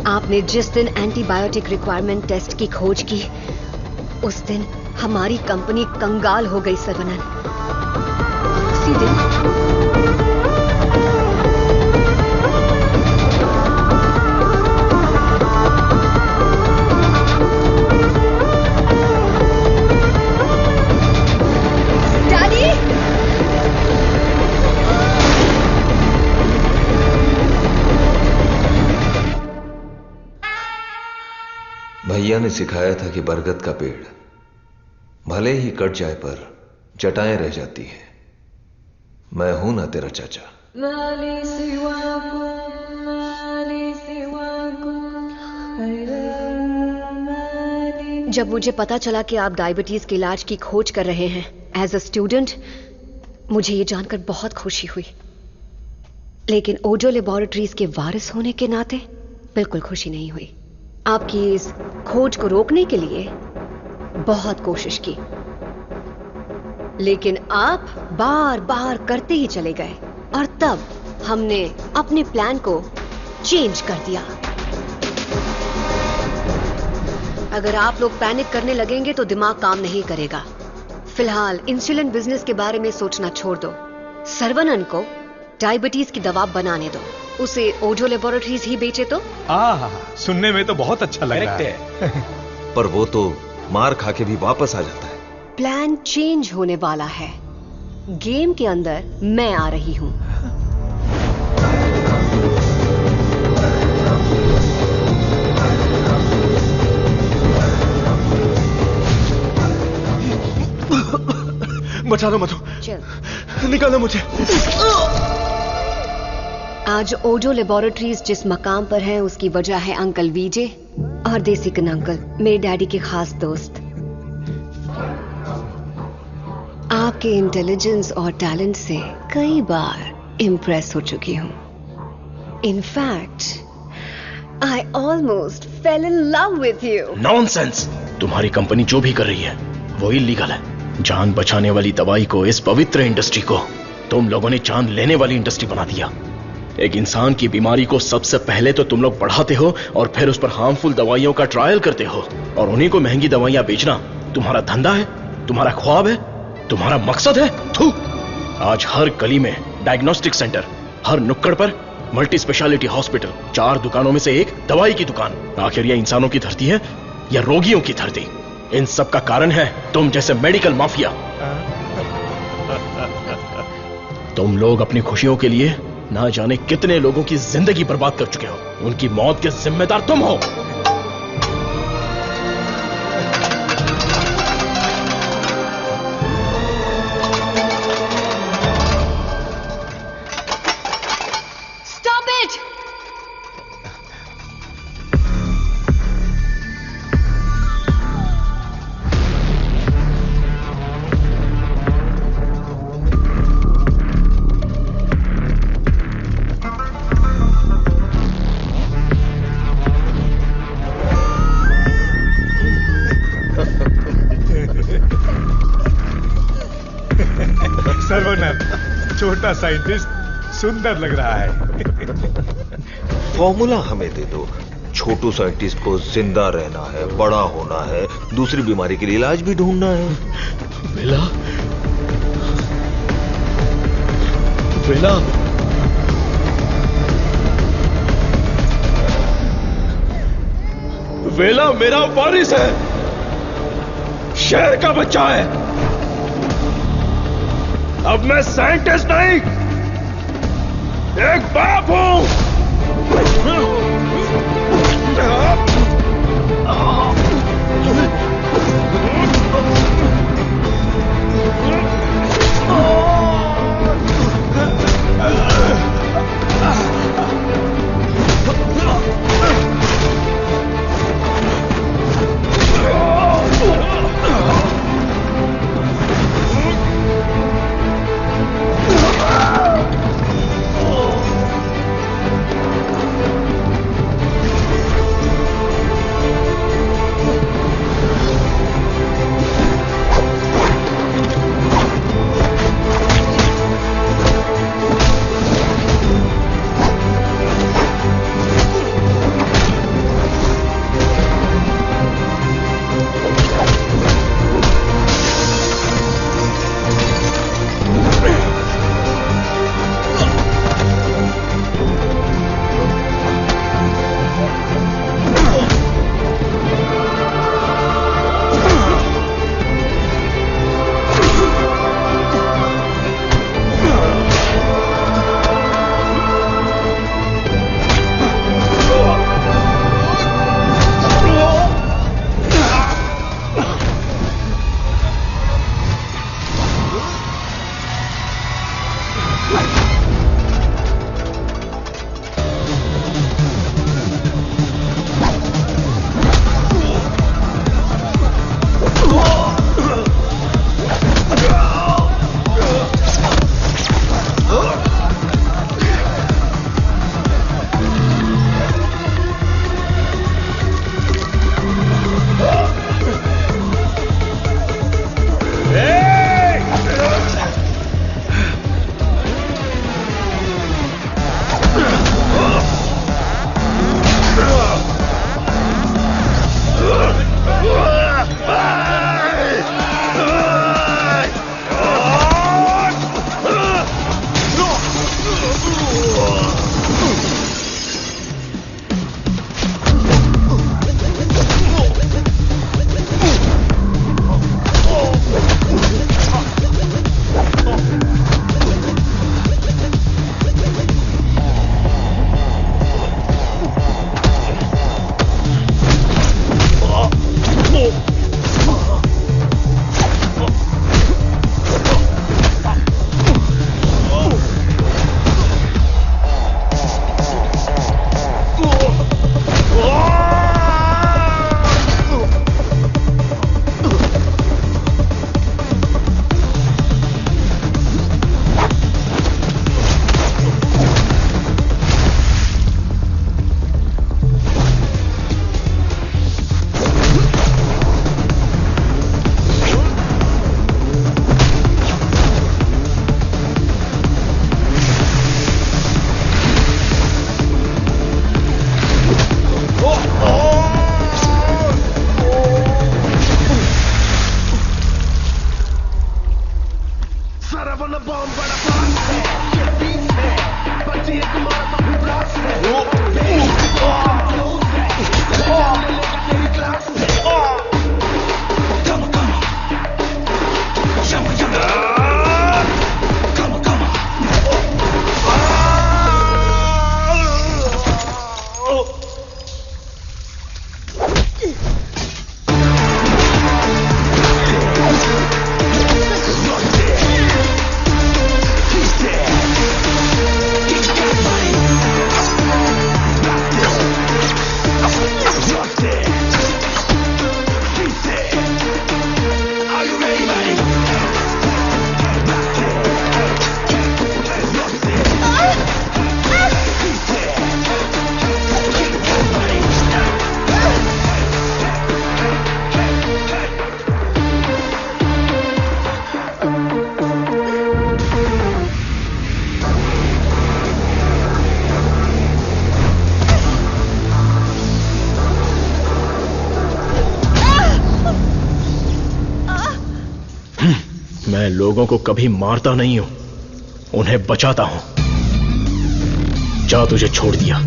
आपने जिस दिन एंटीबायोटिक रिक्वायरमेंट टेस्ट की खोज की, उस दिन हमारी कंपनी कंगाल हो गई सर्वनंद। उसी दिन डैडी, भैया ने सिखाया था कि बरगद का पेड़ भले ही कट जाए पर जटाएं रह जाती हैं। मैं हूं ना तेरा चाचा। जब मुझे पता चला कि आप डायबिटीज के इलाज की खोज कर रहे हैं एज अ स्टूडेंट, मुझे ये जानकर बहुत खुशी हुई। लेकिन ओजो लेबोरेटरीज के वारिस होने के नाते बिल्कुल खुशी नहीं हुई। आपकी इस खोज को रोकने के लिए बहुत कोशिश की, लेकिन आप बार बार करते ही चले गए। और तब हमने अपने प्लान को चेंज कर दिया। अगर आप लोग पैनिक करने लगेंगे तो दिमाग काम नहीं करेगा। फिलहाल इंसुलिन बिजनेस के बारे में सोचना छोड़ दो। सर्वनंद को डायबिटीज की दवा बनाने दो, उसे ओजो लेबोरेटरीज ही बेचे तो। सुनने में तो बहुत अच्छा लग रहा है। पर वो तो मार खा के भी वापस आ जाता है। प्लान चेंज होने वाला है। गेम के अंदर मैं आ रही हूं। बचा लो मधु, निकालो मुझे। आज ओजो लेबोरेटरीज जिस मकाम पर है उसकी वजह है अंकल वीजे और देसिकन अंकल, मेरे डैडी के खास दोस्त। आपके इंटेलिजेंस और टैलेंट से कई बार इम्प्रेस हो चुकी हूं। In fact I almost fail in love with you. Nonsense! तुम्हारी कंपनी जो भी कर रही है वो इलीगल है। जान बचाने वाली दवाई को, इस पवित्र इंडस्ट्री को तुम लोगों ने जान लेने वाली इंडस्ट्री बना दिया। एक इंसान की बीमारी को सबसे पहले तो तुम लोग बढ़ाते हो और फिर उस पर हार्मफुल दवाइयों का ट्रायल करते हो, और उन्हीं को महंगी दवाइयां बेचना तुम्हारा धंधा है, तुम्हारा ख्वाब है, तुम्हारा मकसद है। थू! आज हर गली में डायग्नोस्टिक सेंटर, हर नुक्कड़ पर मल्टी स्पेशलिटी हॉस्पिटल, 4 दुकानों में से एक दवाई की दुकान। आखिर यह इंसानों की धरती है या रोगियों की धरती? इन सब का कारण है तुम जैसे मेडिकल माफिया। तुम लोग अपनी खुशियों के लिए ना जाने कितने लोगों की जिंदगी बर्बाद कर चुके हो। उनकी मौत के जिम्मेदार तुम हो। Stop it! सर्वनंद, छोटा साइंटिस्ट सुंदर लग रहा है। फॉर्मूला हमें दे दो। छोटू साइंटिस्ट को जिंदा रहना है, बड़ा होना है, दूसरी बीमारी के लिए इलाज भी ढूंढना है। विला, विला, वेला मेरा वारिस है, शहर का बच्चा है। अब मैं साइंटिस्ट नहीं, एक बाप हूं। मैं लोगों को कभी मारता नहीं हूं, उन्हें बचाता हूं। जा, तुझे छोड़ दिया।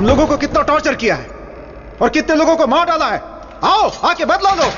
तुम लोगों को कितना टॉर्चर किया है और कितने लोगों को मार डाला है। आओ आके बदला लो।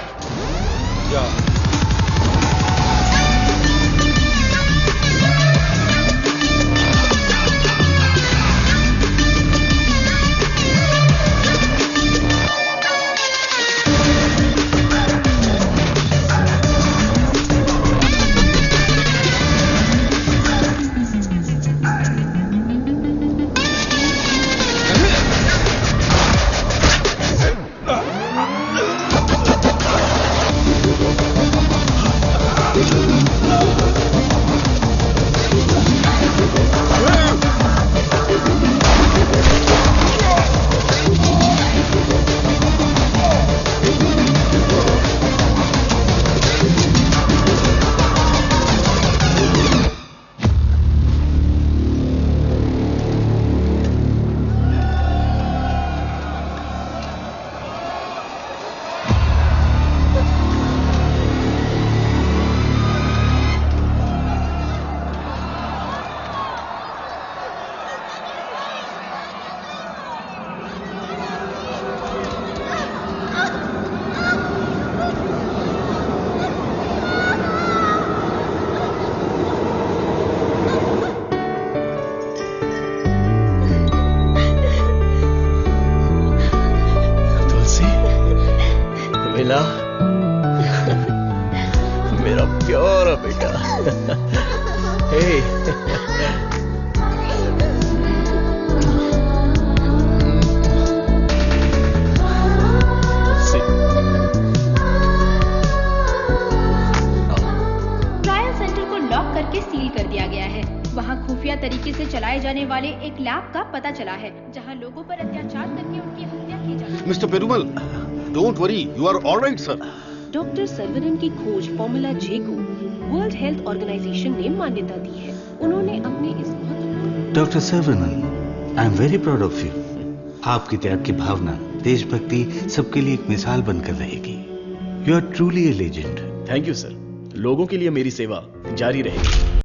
मेरा प्यारा बेटा। हे ट्रायल सेंटर को लॉक करके सील कर दिया गया है। वहाँ खुफिया तरीके से चलाए जाने वाले एक लैब का पता चला है जहाँ लोगों पर अत्याचार करके उनकी हत्या की जाती है। Mister Perumal, don't worry, you are alright sir. Doctor Saravanan की खोज फॉर्मूला जे को वर्ल्ड हेल्थ ऑर्गेनाइजेशन ने मान्यता दी है। उन्होंने अपने इस doctor Saravanan, I am very proud of you. आपकी त्याग की भावना, देशभक्ति सबके लिए एक मिसाल बनकर रहेगी। You are truly a legend. Thank you sir. लोगों के लिए मेरी सेवा जारी रहेगी।